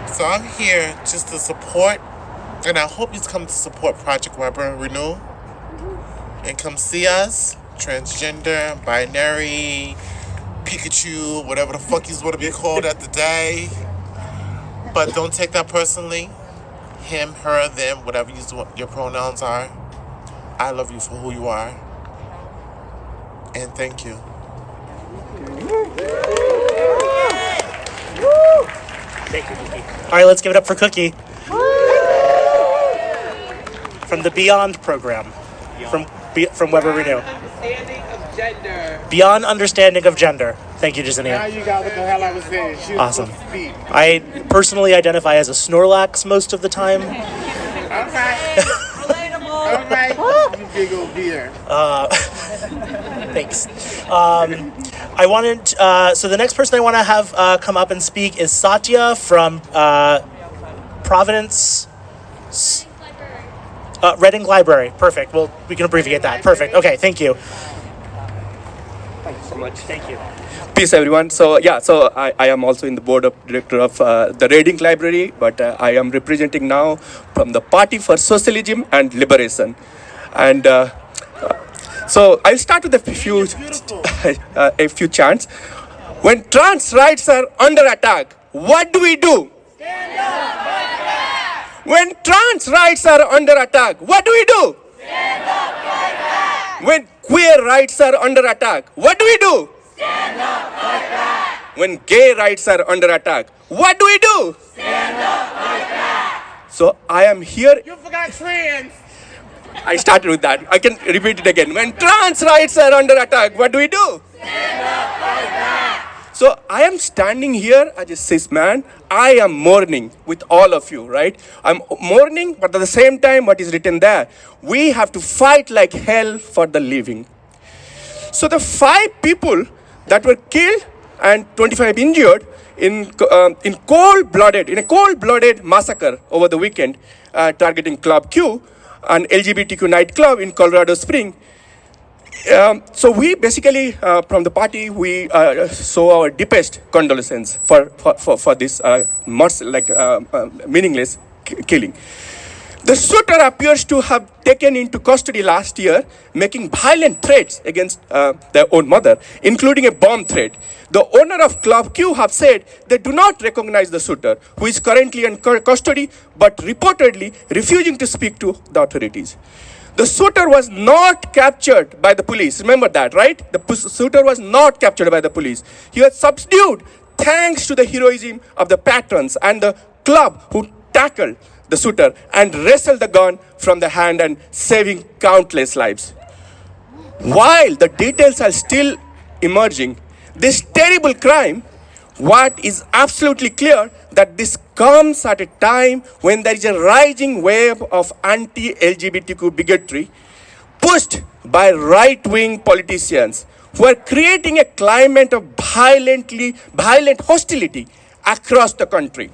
So I'm here just to support, and I hope you come to support Project Weber Renew. And come see us, transgender, binary, Pikachu, whatever the fuck you want to be called at the day. But don't take that personally. Him, her, them, whatever your pronouns are. I love you for who you are. And thank you. Thank you, Cookie. All right, let's give it up for Cookie. From the Beyond program. From Weber Renew. Understanding of gender. Beyond understanding of gender. Thank you, Jacinia. Now you got what the hell I was saying. She was Awesome. supposed to speak. I personally identify as a Snorlax most of the time. Alright. Alright. You big old beer. Thanks. I wanted, so the next person I want to have come up and speak is Satya from Providence. Reading Library. Perfect. Well, we can abbreviate that. Perfect. Okay, thank you. Thank you so much. Thank you. Peace, everyone. So I am also in the board of director of the Reading Library, but I am representing now from the Party for Socialism and Liberation. And So I'll start with a few chants. When trans rights are under attack, what do we do? Stand up, fight back. When trans rights are under attack, what do we do? Stand up, fight back. When queer rights are under attack, what do we do? Stand up, fight back. When gay rights are under attack, what do we do? Stand up, fight back. So I am here. You forgot trans. I started with that. I can repeat it again. When trans rights are under attack, what do we do? Stand up, fight back. So I am standing here as a cis man. I am mourning with all of you, right? I'm mourning, but at the same time, what is written there? We have to fight like hell for the living. So the 5 people that were killed and 25 injured in a cold-blooded massacre over the weekend targeting Club Q, an LGBTQ nightclub in Colorado Springs. So we basically, from the party, we show our deepest condolences for this meaningless killing. The shooter appears to have taken into custody last year, making violent threats against their own mother, including a bomb threat. The owner of Club Q have said they do not recognize the shooter, who is currently in custody, but reportedly refusing to speak to the authorities. The shooter was not captured by the police. Remember that, right? The shooter was not captured by the police. He was subdued thanks to the heroism of the patrons and the club who tackled the shooter and wrestled the gun from the hand and saving countless lives. While the details are still emerging, this terrible crime, what is absolutely clear that this comes at a time when there is a rising wave of anti-LGBTQ bigotry pushed by right-wing politicians who are creating a climate of violent hostility across the country.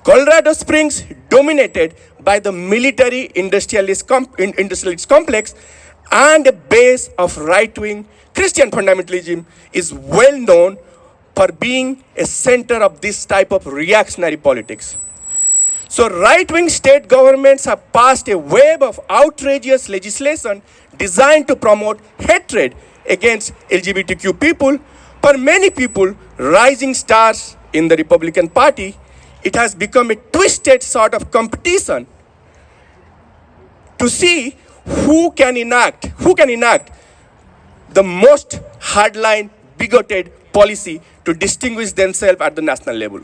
Colorado Springs, dominated by the military industrialist complex and a base of right-wing Christian fundamentalism, is well known for being a center of this type of reactionary politics. So right-wing state governments have passed a wave of outrageous legislation designed to promote hatred against LGBTQ people. For many people, rising stars in the Republican Party, it has become a twisted sort of competition to see who can enact the most hardline, bigoted policy to distinguish themselves at the national level.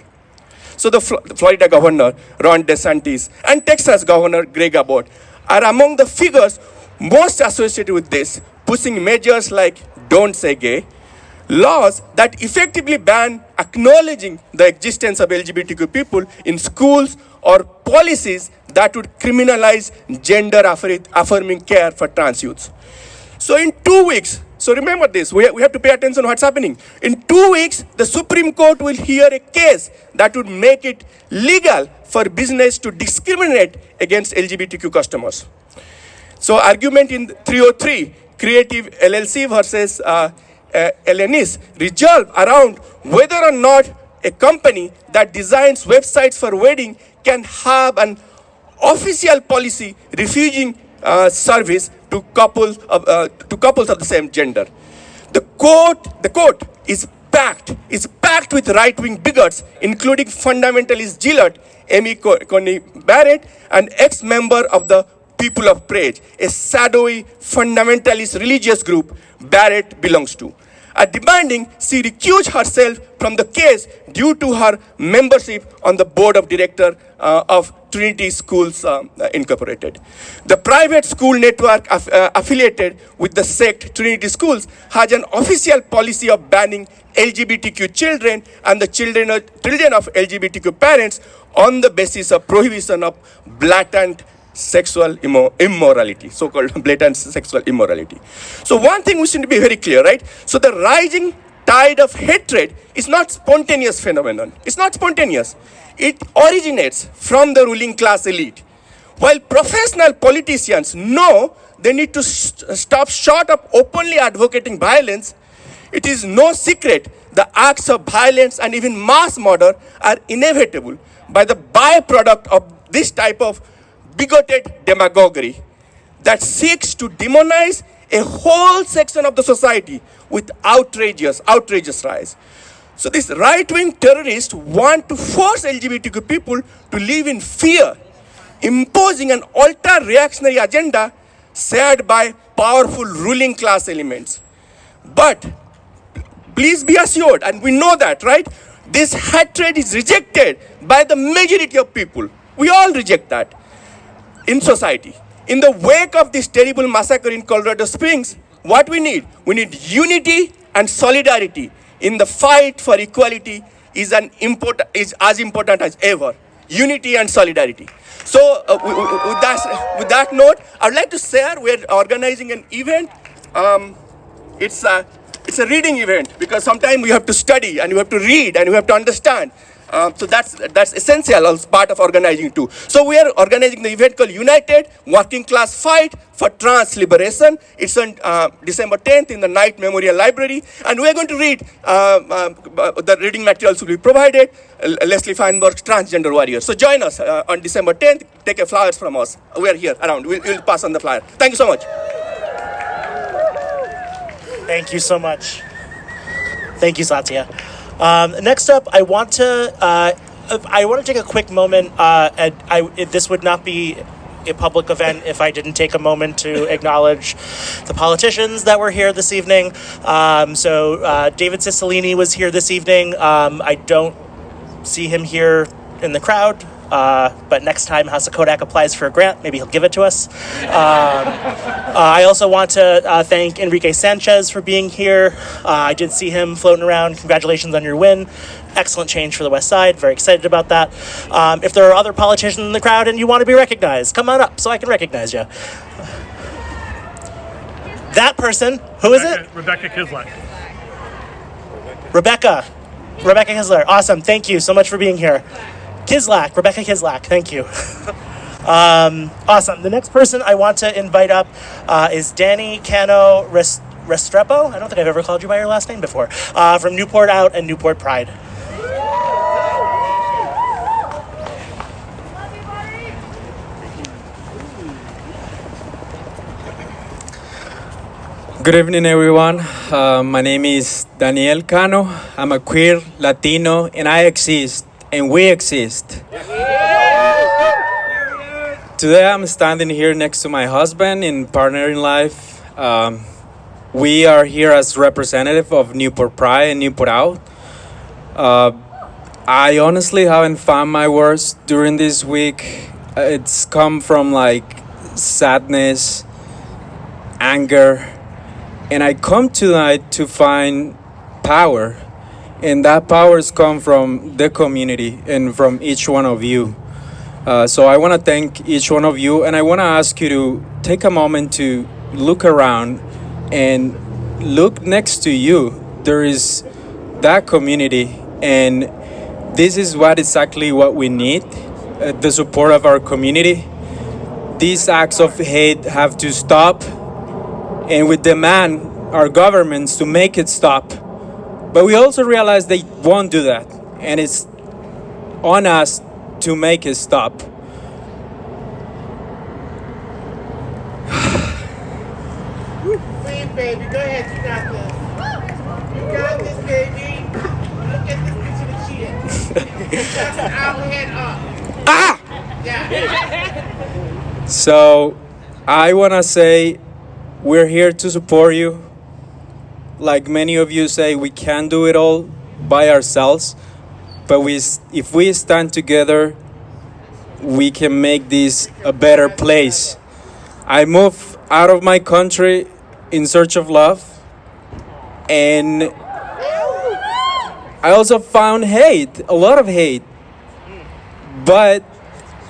So the Florida Governor, Ron DeSantis, and Texas Governor, Greg Abbott, are among the figures most associated with this, pushing measures like Don't Say Gay, laws that effectively ban acknowledging the existence of LGBTQ people in schools, or policies that would criminalize gender-affirming care for trans youths. So in 2 weeks, so remember this, we have to pay attention to what's happening. In 2 weeks, the Supreme Court will hear a case that would make it legal for business to discriminate against LGBTQ customers. So argument in 303, Creative LLC versus LNS, resolve around whether or not a company that designs websites for wedding can have an official policy refusing service to couples of the same gender. The court is packed with right-wing bigots, including fundamentalist Gillette, Amy Coney Barrett, an ex-member of the People of Praise, a shadowy fundamentalist religious group Barrett belongs to, are demanding she recuse herself from the case due to her membership on the board of directors of Trinity Schools Incorporated. The private school network affiliated with the sect Trinity Schools has an official policy of banning LGBTQ children and the children of LGBTQ parents on the basis of prohibition of blatant sexual immorality, so-called blatant sexual immorality. So one thing we should be very clear, right? So the rising tide of hatred is not spontaneous phenomenon. It's not spontaneous. It originates from the ruling class elite. While professional politicians know they need to stop short of openly advocating violence, it is no secret the acts of violence and even mass murder are inevitable by the byproduct of this type of bigoted demagoguery that seeks to demonize a whole section of the society with outrageous rise. So these right-wing terrorists want to force LGBTQ people to live in fear, imposing an ultra-reactionary agenda shared by powerful ruling class elements. But please be assured, and we know that, right? This hatred is rejected by the majority of people. We all reject that in society. In the wake of this terrible massacre in Colorado Springs, what we need unity and solidarity in the fight for equality is as important as ever. Unity and solidarity. So with that note, I'd like to share we're organizing an event. It's a reading event because sometimes we have to study and we have to read and we have to understand. So that's essential as part of organizing too. So we are organizing the event called United Working Class Fight for Trans Liberation. It's on December 10th in the Knight Memorial Library. And we are going to read, the reading materials will be provided, Leslie Feinberg's Transgender Warrior. So join us on December 10th. Take a flowers from us. We are here around. We'll pass on the flyer. Thank you so much. Thank you so much. Thank you, Satya. Next up, I want to take a quick moment. This would not be a public event if I didn't take a moment to acknowledge the politicians that were here this evening. David Cicilline was here this evening. I don't see him here in the crowd. But next time Haus of Codec applies for a grant, maybe he'll give it to us. I also want to thank Enrique Sanchez for being here. I did see him floating around. Congratulations on your win. Excellent change for the West Side. Very excited about that. If there are other politicians in the crowd and you want to be recognized, come on up so I can recognize you. That person, who is it? Rebecca Kislak. Rebecca Kisler. Awesome. Thank you so much for being here. Rebecca Kislak, thank you. Awesome. The next person I want to invite up is Danny Cano Restrepo. I don't think I've ever called you by your last name before. From Newport Out and Newport Pride. Good evening, everyone. My name is Daniel Cano. I'm a queer Latino, and I exist. And we exist. Today I'm standing here next to my husband and partner in life. We are here as representative of Newport Pride and Newport Out. I honestly haven't found my words during this week. It's come from sadness, anger, and I come tonight to find power. And that powers come from the community and from each one of you. So I want to thank each one of you, and I want to ask you to take a moment to look around and look next to you. There is that community, and this is exactly what we need, the support of our community. These acts of hate have to stop, and we demand our governments to make it stop. But we also realize they won't do that, and it's on us to make it stop. Please, baby, go ahead, you got this. You got this, baby. Look at this bitch in the chin. That's an hour head up. Ah! Yeah. So I want to say we're here to support you. Like many of you say, we can't do it all by ourselves, but if we stand together, we can make this a better place. I moved out of my country in search of love, and I also found hate, a lot of hate. But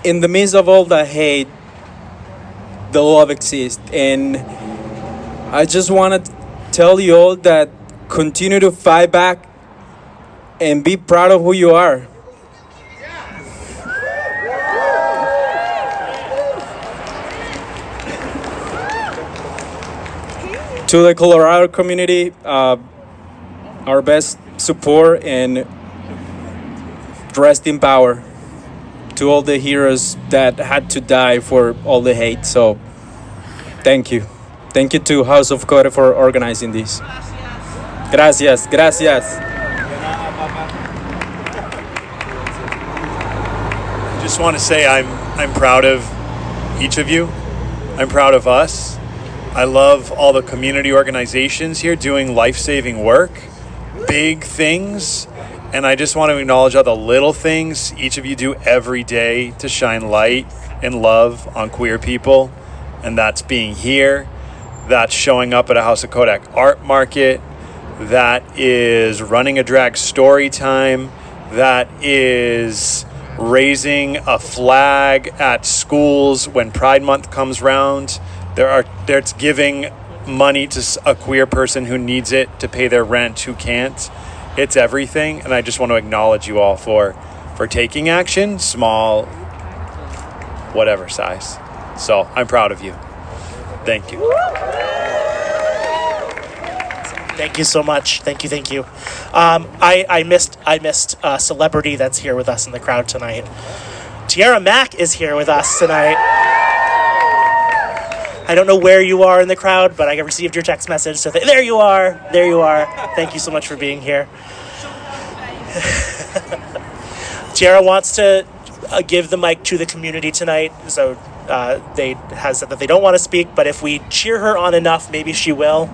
in the midst of all the hate, the love exists, and I just want to tell you all that continue to fight back and be proud of who you are. To the Colorado community, our best support and rest in power to all the heroes that had to die for all the hate. So, thank you. thank you to Haus of Codec for organizing this. Gracias, gracias. Just want to say I'm proud of each of you. I'm proud of us. I love all the community organizations here doing life-saving work, big things, and I just want to acknowledge all the little things each of you do every day to shine light and love on queer people, and that's being here, that's showing up at a Haus of Codec art market, that is running a drag story time, that is raising a flag at schools when Pride Month comes round. There's giving money to a queer person who needs it to pay their rent, who can't. It's everything, and I just want to acknowledge you all for taking action, small, whatever size. So I'm proud of you. Thank you. Thank you so much. Thank you. I missed a celebrity that's here with us in the crowd tonight. Tiara Mack is here with us tonight. I don't know where you are in the crowd, but I received your text message, so there you are. Thank you so much for being here. Tiara wants to give the mic to the community tonight, so they has said that they don't want to speak, but if we cheer her on enough, maybe she will.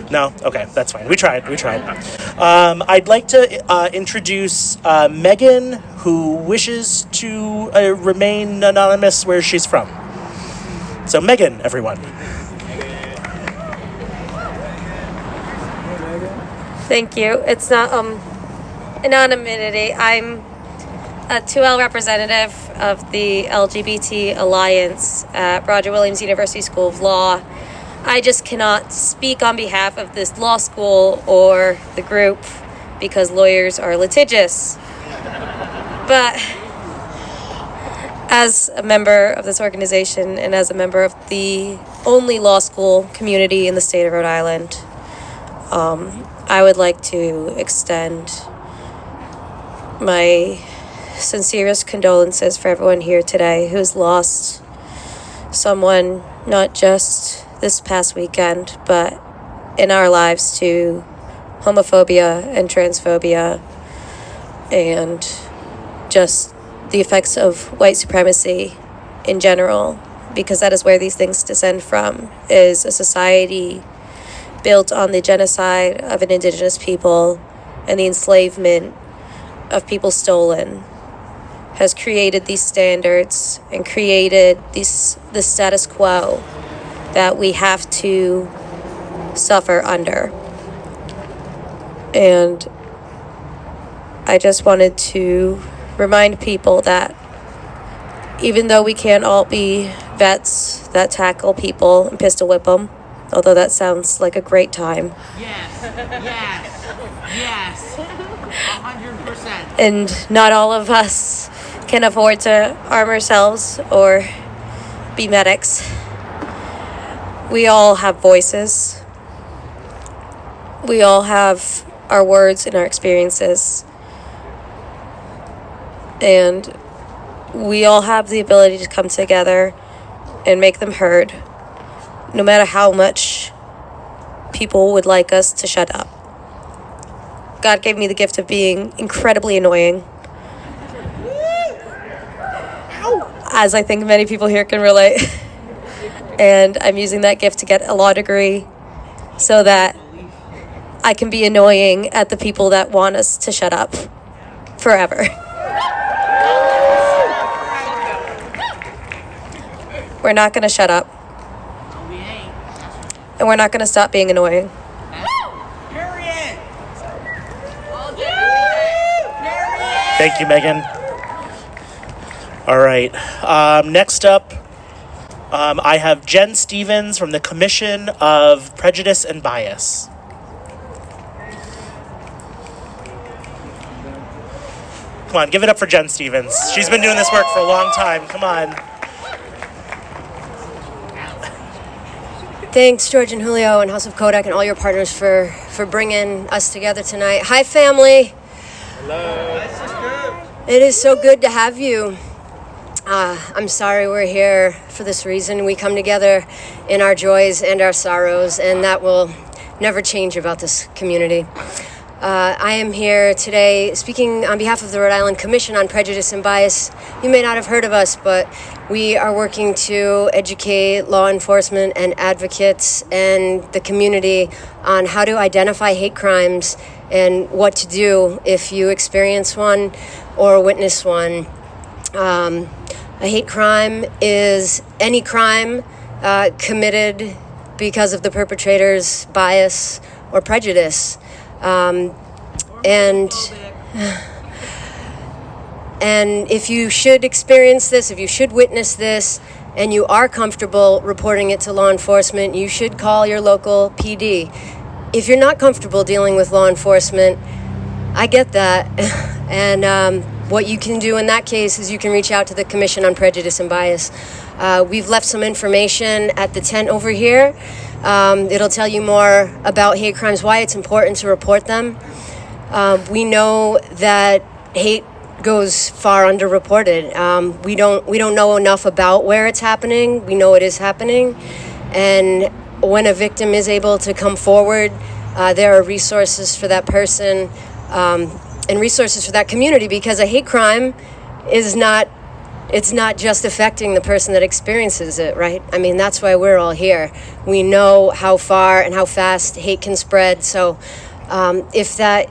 No? Okay, that's fine. We tried. I'd like to introduce Megan, who wishes to remain anonymous where she's from. So Megan, everyone. Thank you. It's not anonymity. I'm a 2L representative of the LGBT Alliance at Roger Williams University School of Law. I just cannot speak on behalf of this law school or the group because lawyers are litigious. But as a member of this organization and as a member of the only law school community in the state of Rhode Island, I would like to extend my sincerest condolences for everyone here today who's lost someone, not just this past weekend, but in our lives, to homophobia and transphobia and just the effects of white supremacy in general, because that is where these things descend from, is a society built on the genocide of an indigenous people and the enslavement of people stolen, has created these standards and created the status quo that we have to suffer under. And I just wanted to remind people that even though we can't all be vets that tackle people and pistol whip them, although that sounds like a great time. Yes, 100%. And not all of us can afford to arm ourselves or be medics. We all have voices. We all have our words and our experiences. And we all have the ability to come together and make them heard, no matter how much people would like us to shut up. God gave me the gift of being incredibly annoying, as I think many people here can relate. And I'm using that gift to get a law degree so that I can be annoying at the people that want us to shut up forever. We're not going to shut up. And we're not going to stop being annoying. Thank you, Megan. All right. Next up, I have Jen Stevens from the Commission of Prejudice and Bias. Come on, give it up for Jen Stevens. She's been doing this work for a long time. Come on. Thanks, George and Julio and Haus of Codec and all your partners for bringing us together tonight. Hi, family. Hello. It is so good to have you. I'm sorry we're here for this reason. We come together in our joys and our sorrows, and that will never change about this community. I am here today speaking on behalf of the Rhode Island Commission on Prejudice and Bias. You may not have heard of us, but we are working to educate law enforcement and advocates and the community on how to identify hate crimes and what to do if you experience one or witness one. A hate crime is any crime committed because of the perpetrator's bias or prejudice. And if you should experience this, if you should witness this, and you are comfortable reporting it to law enforcement, you should call your local PD. If you're not comfortable dealing with law enforcement, I get that. And what you can do in that case is you can reach out to the Commission on Prejudice and Bias. We've left some information at the tent over here. It'll tell you more about hate crimes, why it's important to report them. We know that hate goes far underreported. We don't know enough about where it's happening. We know it is happening. And when a victim is able to come forward, there are resources for that person and resources for that community, because a hate crime is not just affecting the person that experiences it, right? I mean, that's why we're all here. We know how far and how fast hate can spread. So if that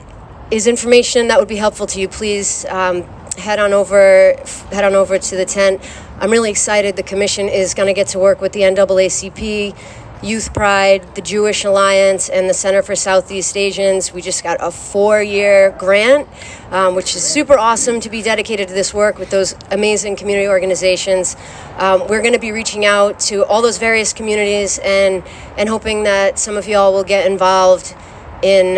is information that would be helpful to you, please head on over to the tent. I'm really excited. The commission is going to get to work with the NAACP, Youth Pride, the Jewish Alliance, and the Center for Southeast Asians. We just got a 4-year grant, which is super awesome to be dedicated to this work with those amazing community organizations. We're going to be reaching out to all those various communities and hoping that some of y'all will get involved in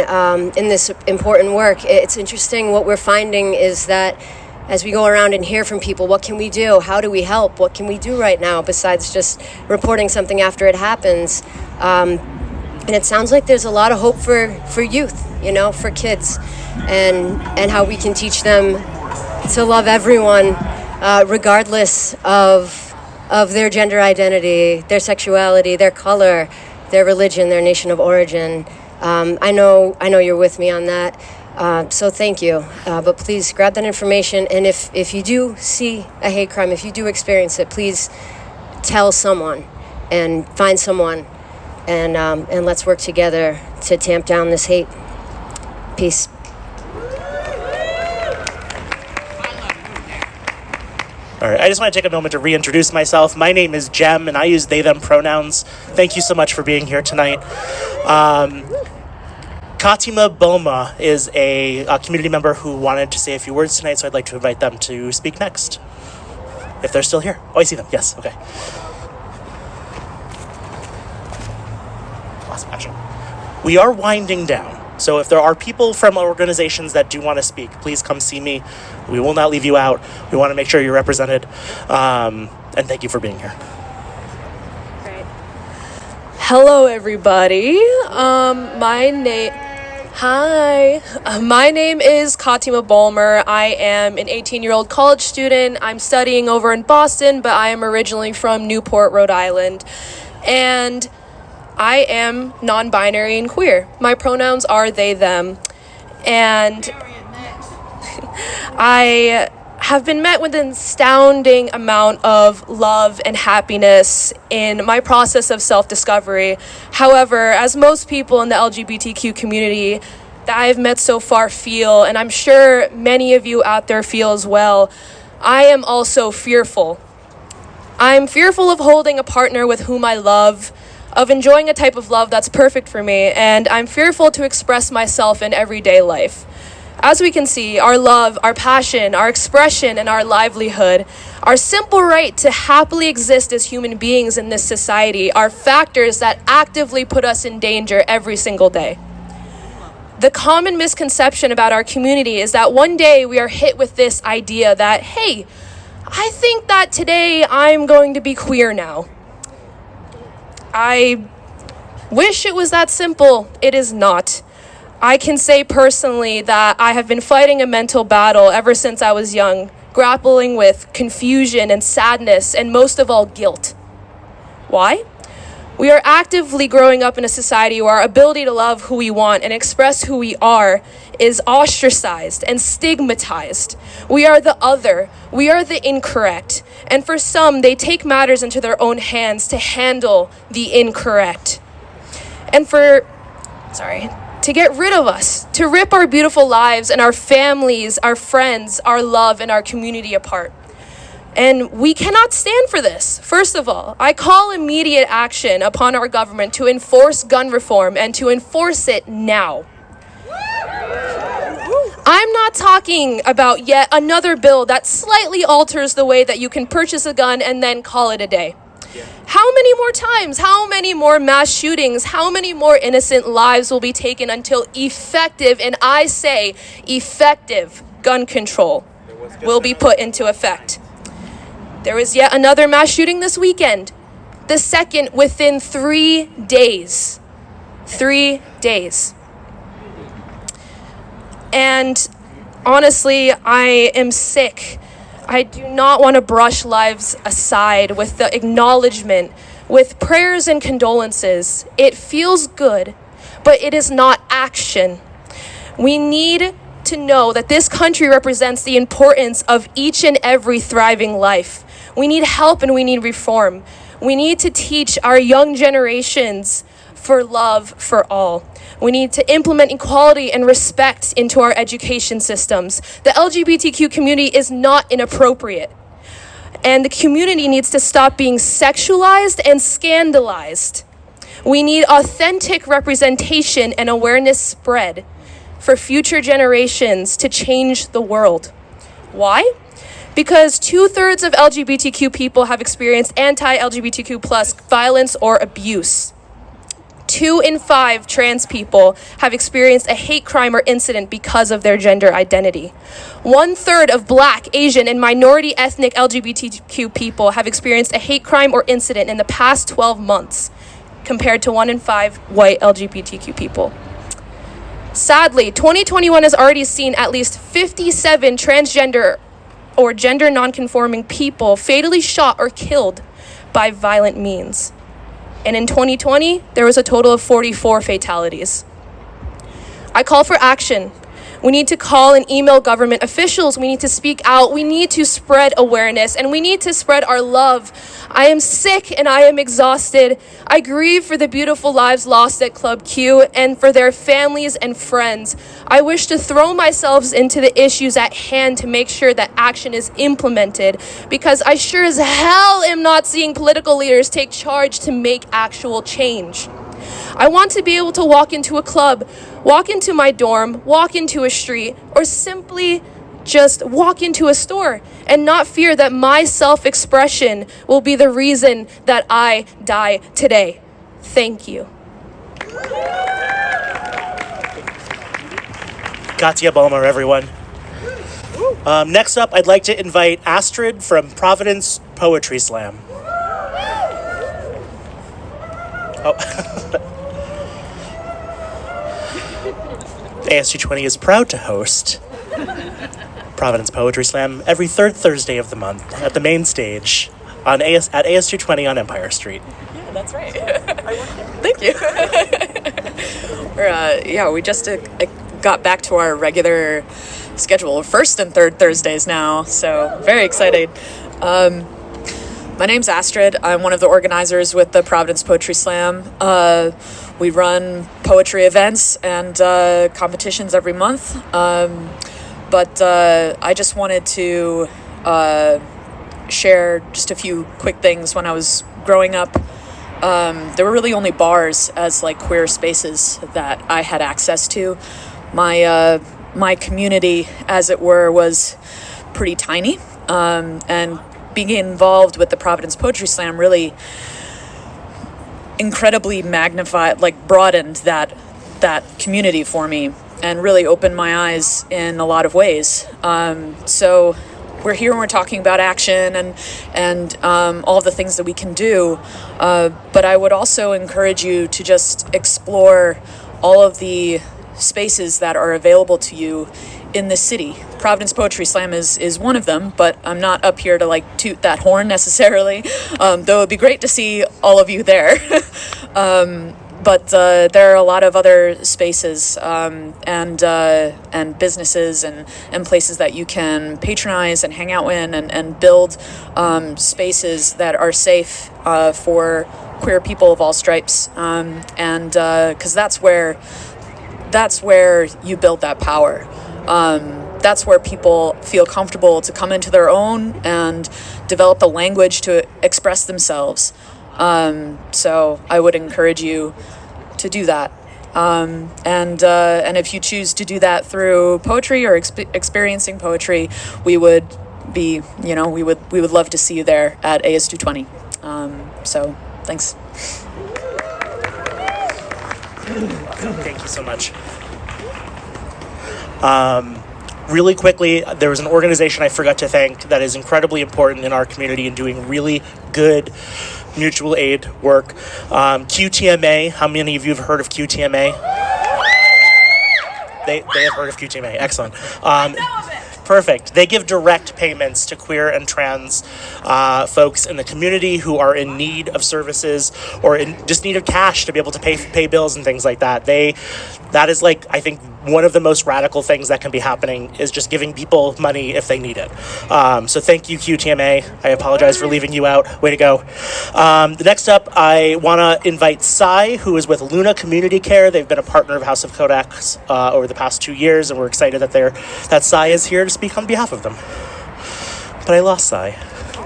this important work. It's interesting. What we're finding is that as we go around and hear from people, what can we do? How do we help? What can we do right now besides just reporting something after it happens? And it sounds like there's a lot of hope for youth, for kids, and how we can teach them to love everyone, regardless of their gender identity, their sexuality, their color, their religion, their nation of origin. I know you're with me on that. So thank you. But please grab that information. And if you do see a hate crime, if you do experience it, please tell someone and find someone, and let's work together to tamp down this hate. Peace. All right, I just want to take a moment to reintroduce myself. My name is Jem, and I use they, them pronouns. Thank you so much for being here tonight. Katima Boma is a community member who wanted to say a few words tonight, so I'd like to invite them to speak next, if they're still here. Oh, I see them. Yes, okay. Last action. We are winding down, so if there are people from organizations that do want to speak, please come see me. We will not leave you out. We want to make sure you're represented, and thank you for being here. Hello, everybody. My name is Katima Bolmer. I am an 18-year-old college student. I'm studying over in Boston, but I am originally from Newport, Rhode Island. And I am non-binary and queer. My pronouns are they, them. And I have been met with an astounding amount of love and happiness in my process of self-discovery. However, as most people in the LGBTQ community that I've met so far feel, and I'm sure many of you out there feel as well, I am also fearful. I'm fearful of holding a partner with whom I love, of enjoying a type of love that's perfect for me, and I'm fearful to express myself in everyday life. As we can see, our love, our passion, our expression, and our livelihood, our simple right to happily exist as human beings in this society are factors that actively put us in danger every single day. The common misconception about our community is that one day we are hit with this idea that, hey, I think that today I'm going to be queer now. I wish it was that simple. It is not. I can say personally that I have been fighting a mental battle ever since I was young, grappling with confusion and sadness, and most of all, guilt. Why? We are actively growing up in a society where our ability to love who we want and express who we are is ostracized and stigmatized. We are the other. We are the incorrect. And for some, they take matters into their own hands to handle the incorrect. And to get rid of us, to rip our beautiful lives and our families, our friends, our love, and our community apart. And we cannot stand for this. First of all, I call immediate action upon our government to enforce gun reform and to enforce it now. I'm not talking about yet another bill that slightly alters the way that you can purchase a gun and then call it a day. How many more times, how many more mass shootings, how many more innocent lives will be taken until effective, and I say effective, gun control will be put into effect? There was yet another mass shooting this weekend, the second within 3 days. 3 days. And honestly, I am sick. I do not want to brush lives aside with the acknowledgement, with prayers and condolences. It feels good, but it is not action. We need to know that this country represents the importance of each and every thriving life. We need help and we need reform. We need to teach our young generations for love for all. We need to implement equality and respect into our education systems. The LGBTQ community is not inappropriate. And the community needs to stop being sexualized and scandalized. We need authentic representation and awareness spread for future generations to change the world. Why? Because 2/3 of LGBTQ people have experienced anti-LGBTQ plus violence or abuse. 2 in 5 trans people have experienced a hate crime or incident because of their gender identity. 1/3 of Black, Asian, and minority ethnic LGBTQ people have experienced a hate crime or incident in the past 12 months, compared to 1 in 5 white LGBTQ people. Sadly, 2021 has already seen at least 57 transgender or gender nonconforming people fatally shot or killed by violent means. And in 2020, there was a total of 44 fatalities. I call for action. We need to call and email government officials. We need to speak out. We need to spread awareness, and we need to spread our love. I am sick and I am exhausted. I grieve for the beautiful lives lost at Club Q and for their families and friends. I wish to throw myself into the issues at hand to make sure that action is implemented, because I sure as hell am not seeing political leaders take charge to make actual change. I want to be able to walk into a club, walk into my dorm, walk into a street, or simply just walk into a store and not fear that my self-expression will be the reason that I die today. Thank you. Katia Balmer, everyone. Next up, I'd like to invite Astrid from Providence Poetry Slam. ASG20 is proud to host Providence Poetry Slam every third Thursday of the month at the main stage at ASG20 on Empire Street. Yeah, that's right. Thank you. We just got back to our regular schedule, first and third Thursdays now, so very excited. My name's Astrid. I'm one of the organizers with the Providence Poetry Slam. We run poetry events and competitions every month. But I just wanted to share just a few quick things. When I was growing up, there were really only bars as like queer spaces that I had access to. My community, as it were, was pretty tiny, and being involved with the Providence Poetry Slam really incredibly magnified, broadened that community for me and really opened my eyes in a lot of ways. So we're here and we're talking about action and all the things that we can do. But I would also encourage you to just explore all of the spaces that are available to you in the city. Providence Poetry Slam is one of them, but I'm not up here to like toot that horn necessarily, though it'd be great to see all of you there. But there are a lot of other spaces and businesses and places that you can patronize and hang out in and build spaces that are safe for queer people of all stripes, and because that's where you build that power. That's where people feel comfortable to come into their own and develop the language to express themselves. So I would encourage you to do that. And if you choose to do that through poetry or experiencing poetry, we would love to see you there at AS 220. So thanks. Thank you so much. Really quickly, there was an organization I forgot to thank that is incredibly important in our community and doing really good mutual aid work. QTMA, how many of you have heard of QTMA? They have heard of QTMA, excellent. Perfect. They give direct payments to queer and trans folks in the community who are in need of services or in just need of cash to be able to pay bills and things like that. That is like, I think, one of the most radical things that can be happening is just giving people money if they need it. So thank you, QTMA. I apologize for leaving you out. Way to go. The next up, I want to invite Sai, who is with Luna Community Care. They've been a partner of Haus of Codec over the past 2 years, and we're excited that Sai is here to speak on behalf of them. But I lost Sai.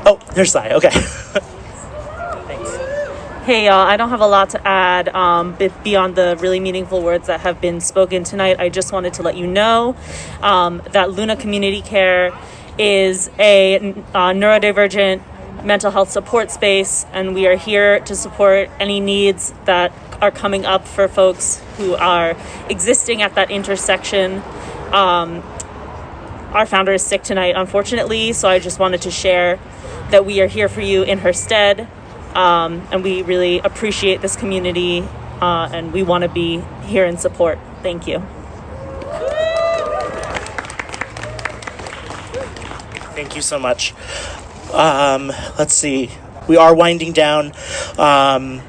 Oh, there's Sai. Okay. Hey y'all, I don't have a lot to add beyond the really meaningful words that have been spoken tonight. I just wanted to let you know that Luna Community Care is a neurodivergent mental health support space, and we are here to support any needs that are coming up for folks who are existing at that intersection. Our founder is sick tonight, unfortunately, so I just wanted to share that we are here for you in her stead. And we really appreciate this community, and we want to be here in support. Thank you. Thank you so much. Let's see. We are winding down.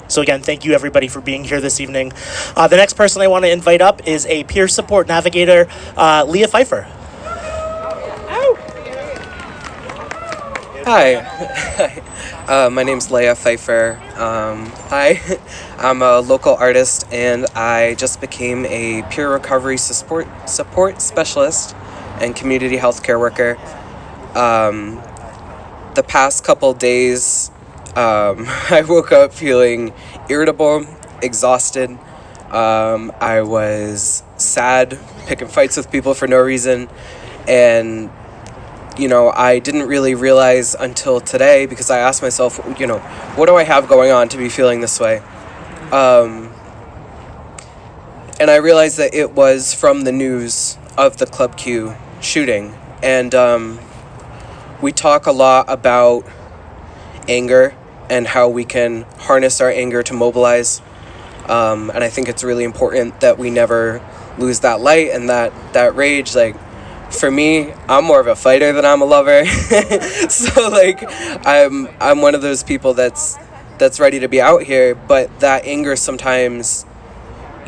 So again, thank you everybody for being here this evening. The next person I want to invite up is a peer support navigator, Leah Pfeiffer. Hi, my name's Leah Pfeiffer. Hi, I'm a local artist and I just became a peer recovery support specialist and community healthcare worker. The past couple days, I woke up feeling irritable, exhausted. I was sad, picking fights with people for no reason, and I didn't really realize until today, because I asked myself, what do I have going on to be feeling this way? And I realized that it was from the news of the Club Q shooting. And we talk a lot about anger and how we can harness our anger to mobilize. And I think it's really important that we never lose that light and that rage. Like, for me, I'm more of a fighter than I'm a lover. So I'm one of those people that's ready to be out here, but that anger sometimes,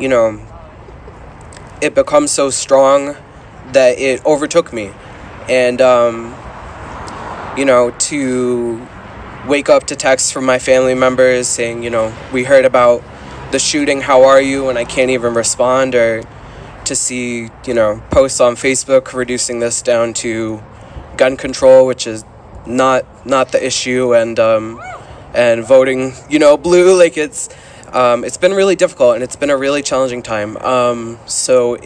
it becomes so strong that it overtook me. And to wake up to texts from my family members saying, we heard about the shooting, how are you? And I can't even respond, or to see, posts on Facebook reducing this down to gun control, which is not the issue, and voting, blue. Like it's been really difficult, and it's been a really challenging time. So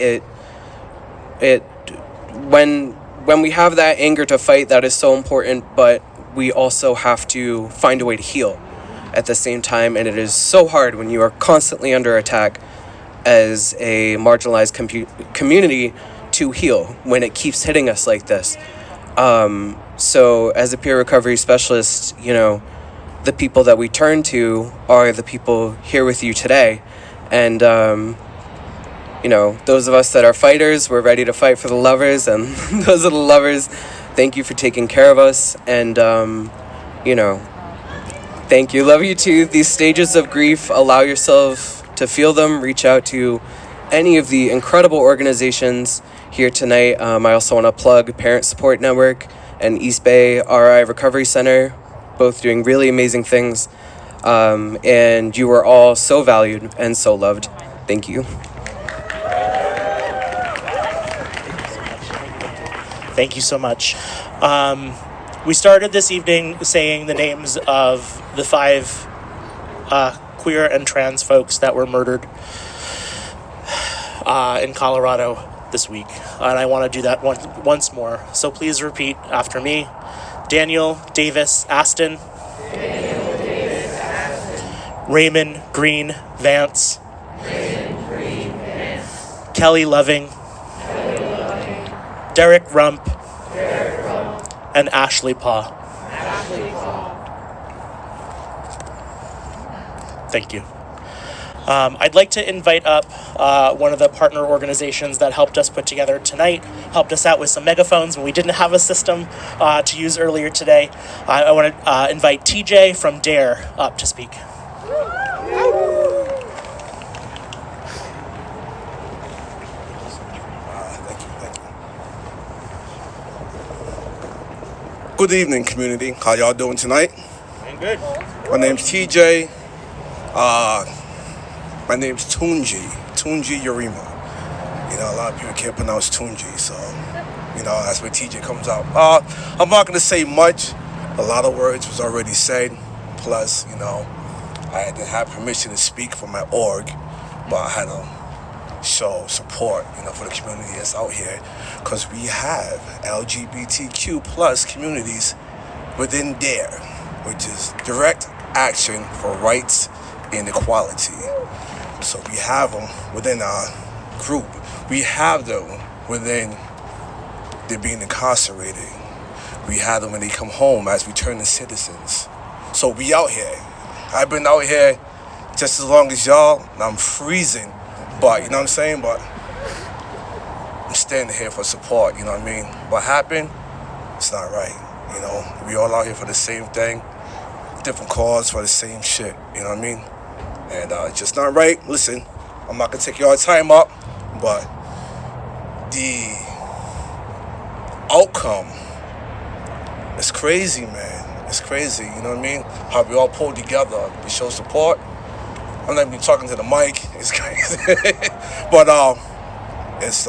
when we have that anger to fight, that is so important, but we also have to find a way to heal at the same time, and it is so hard when you are constantly under attack as a marginalized community to heal when it keeps hitting us like this. So as a peer recovery specialist, the people that we turn to are the people here with you today. And those of us that are fighters, we're ready to fight for the lovers, and those are the lovers. Thank you for taking care of us, and, thank you. Love you too. These stages of grief, allow yourself to feel them. Reach out to any of the incredible organizations here tonight. I also want to plug Parent Support Network and East Bay RI Recovery Center, both doing really amazing things. And you are all so valued and so loved. Thank you. Thank you so much. We started this evening saying the names of the 5 queer and trans folks that were murdered in Colorado this week. And I want to do that once more. So please repeat after me. Daniel Davis Aston. Raymond Green Vance. Kelly Loving. Derrick Rump. And Ashley Paugh. Thank you. I'd like to invite up one of the partner organizations that helped us put together tonight, helped us out with some megaphones when we didn't have a system to use earlier today. I want to invite TJ from DARE up to speak. Good evening, community. How y'all doing tonight? Doing good. My name's TJ. My name's Tunji Yorima. A lot of people can't pronounce Tunji, so, that's where TJ comes out. I'm not going to say much. A lot of words was already said. Plus, I didn't have permission to speak for my org, but I had to show support, for the community that's out here, because we have LGBTQ plus communities within DARE, which is Direct Action for Rights and Equality. So we have them within our group. We have them within they're being incarcerated. We have them when they come home as returning citizens. So we out here. I've been out here just as long as y'all, and I'm freezing. But, you know what I'm saying? But I'm standing here for support, you know what I mean? What happened? It's not right, We all out here for the same thing. Different cause for the same shit, you know what I mean? And it's just not right. Listen, I'm not gonna take y'all time up, but the outcome is crazy, man. It's crazy, you know what I mean? How we all pulled together, we show support. I'm not even talking to the mic. It's crazy. But it's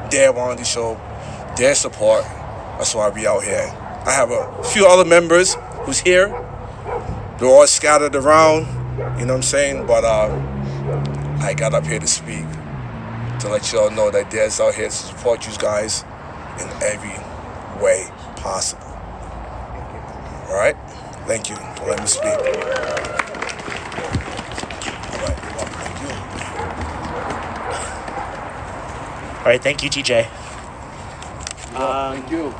DARE wanted to show their support. That's why we out here. I have a few other members who's here. They're all scattered around, you know what I'm saying? But I got up here to speak to let y'all know that DARE's out here to support you guys in every way possible. All right? Thank you for letting me speak. All right, thank you, TJ. Thank you.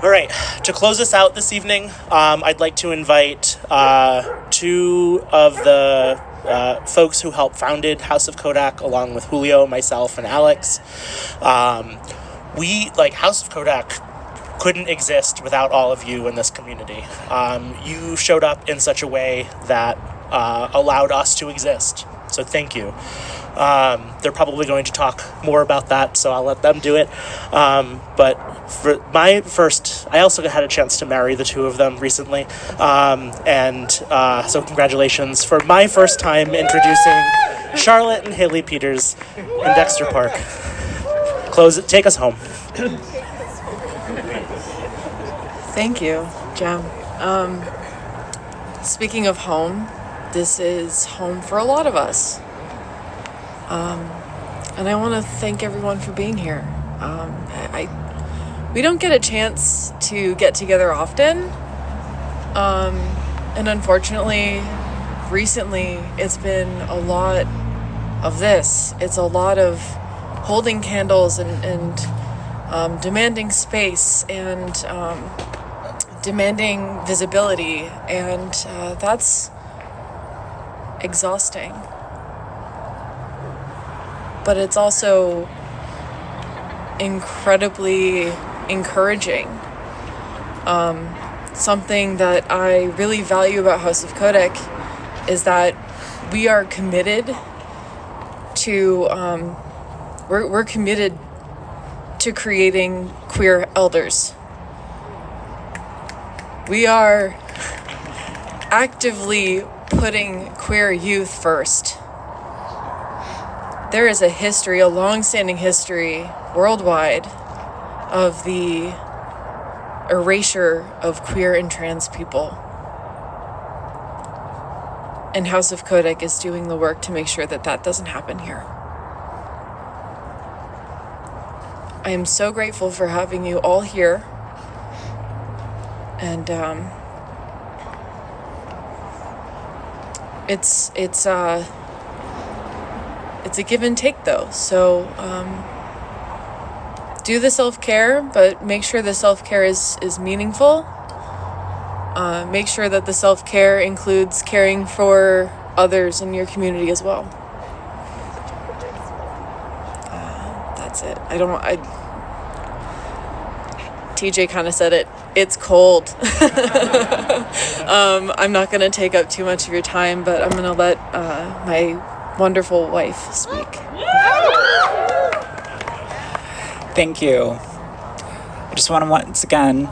All right, to close us out this evening, I'd like to invite 2 of the folks who helped founded House of Codec, along with Julio, myself, and Alex. House of Codec couldn't exist without all of you in this community. You showed up in such a way that allowed us to exist. So thank you. They're probably going to talk more about that, so I'll let them do it. But for my first, I also had a chance to marry the 2 of them recently. So congratulations for my first time introducing Charlotte and Haley Peters in Dexter Park. Take us home. Thank you, Jem. Speaking of home, this is home for a lot of us. And I want to thank everyone for being here. We don't get a chance to get together often. And unfortunately, recently, it's been a lot of this. It's a lot of holding candles and demanding space and demanding visibility. And that's exhausting. but it's also incredibly encouraging. Something that I really value about Haus of Codec is that we are committed to we're committed to creating queer elders. We are actively putting queer youth first. There is a history, a long-standing history worldwide of the erasure of queer and trans people. And Haus of Codec is doing the work to make sure that that doesn't happen here. I am so grateful for having you all here. And it's a give and take though. So do the self-care, but make sure the self-care is meaningful. Make sure that the self-care includes caring for others in your community as well. That's it. TJ kind of said it. It's cold. I'm not going to take up too much of your time, but I'm going to let my wonderful wife speak. Thank you. I just want to once again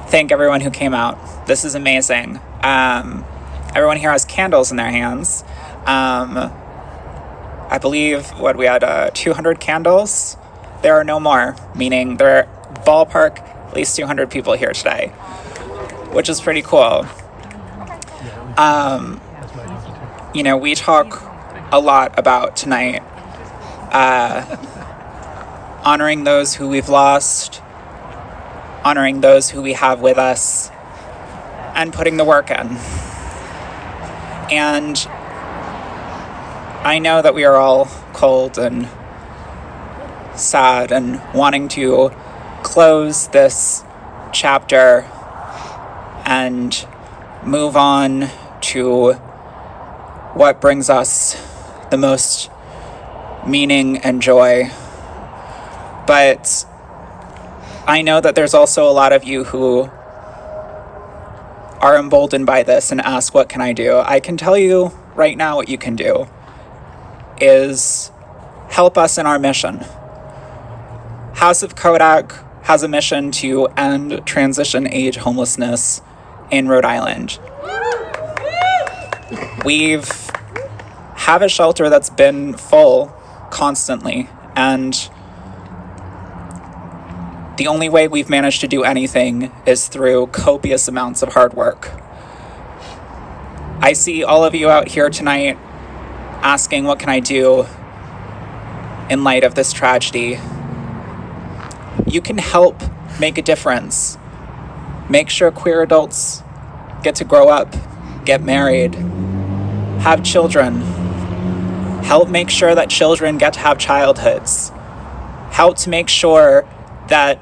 thank everyone who came out. This is amazing. Everyone here has candles in their hands. I believe we had 200 candles. There are no more, meaning there are ballpark at least 200 people here today, which is pretty cool. We talk a lot about tonight honoring those who we've lost, honoring those who we have with us, and putting the work in. And I know that we are all cold and sad and wanting to close this chapter and move on to what brings us the most meaning and joy. But I know that there's also a lot of you who are emboldened by this and ask, what can I do? I can tell you right now what you can do is help us in our mission. Haus of Codec has a mission to end transition age homelessness in Rhode Island. We've have a shelter that's been full constantly, and the only way we've managed to do anything is through copious amounts of hard work. I see all of you out here tonight asking, what can I do in light of this tragedy? You can help make a difference. Make sure queer adults get to grow up, get married, have children. Help make sure that children get to have childhoods. Help to make sure that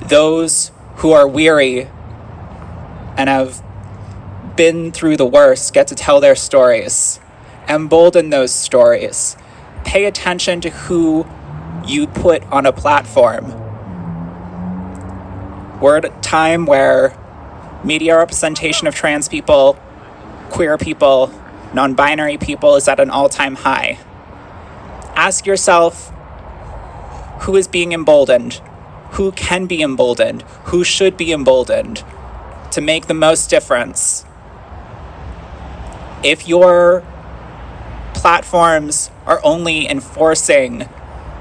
those who are weary and have been through the worst get to tell their stories. Embolden those stories. Pay attention to who you put on a platform. We're at a time where media representation of trans people, queer people, non-binary people is at an all-time high. Ask yourself, who is being emboldened? Who can be emboldened? Who should be emboldened to make the most difference? If your platforms are only enforcing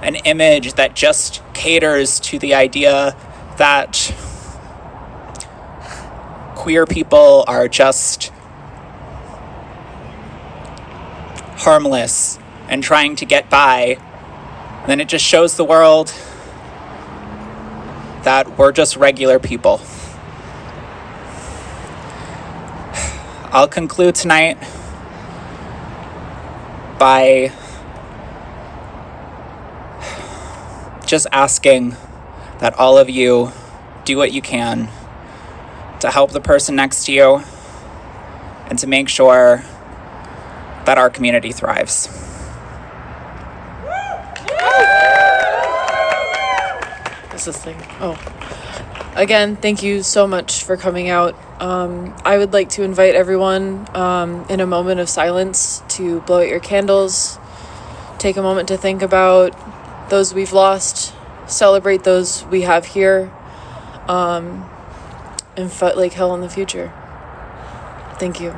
an image that just caters to the idea that queer people are just harmless and trying to get by, then it just shows the world that we're just regular people. I'll conclude tonight by just asking that all of you do what you can to help the person next to you and to make sure that our community thrives. is this thing? Oh. Again, thank you so much for coming out. I would like to invite everyone in a moment of silence to blow out your candles, take a moment to think about those we've lost, celebrate those we have here, and fight like hell in the future. Thank you.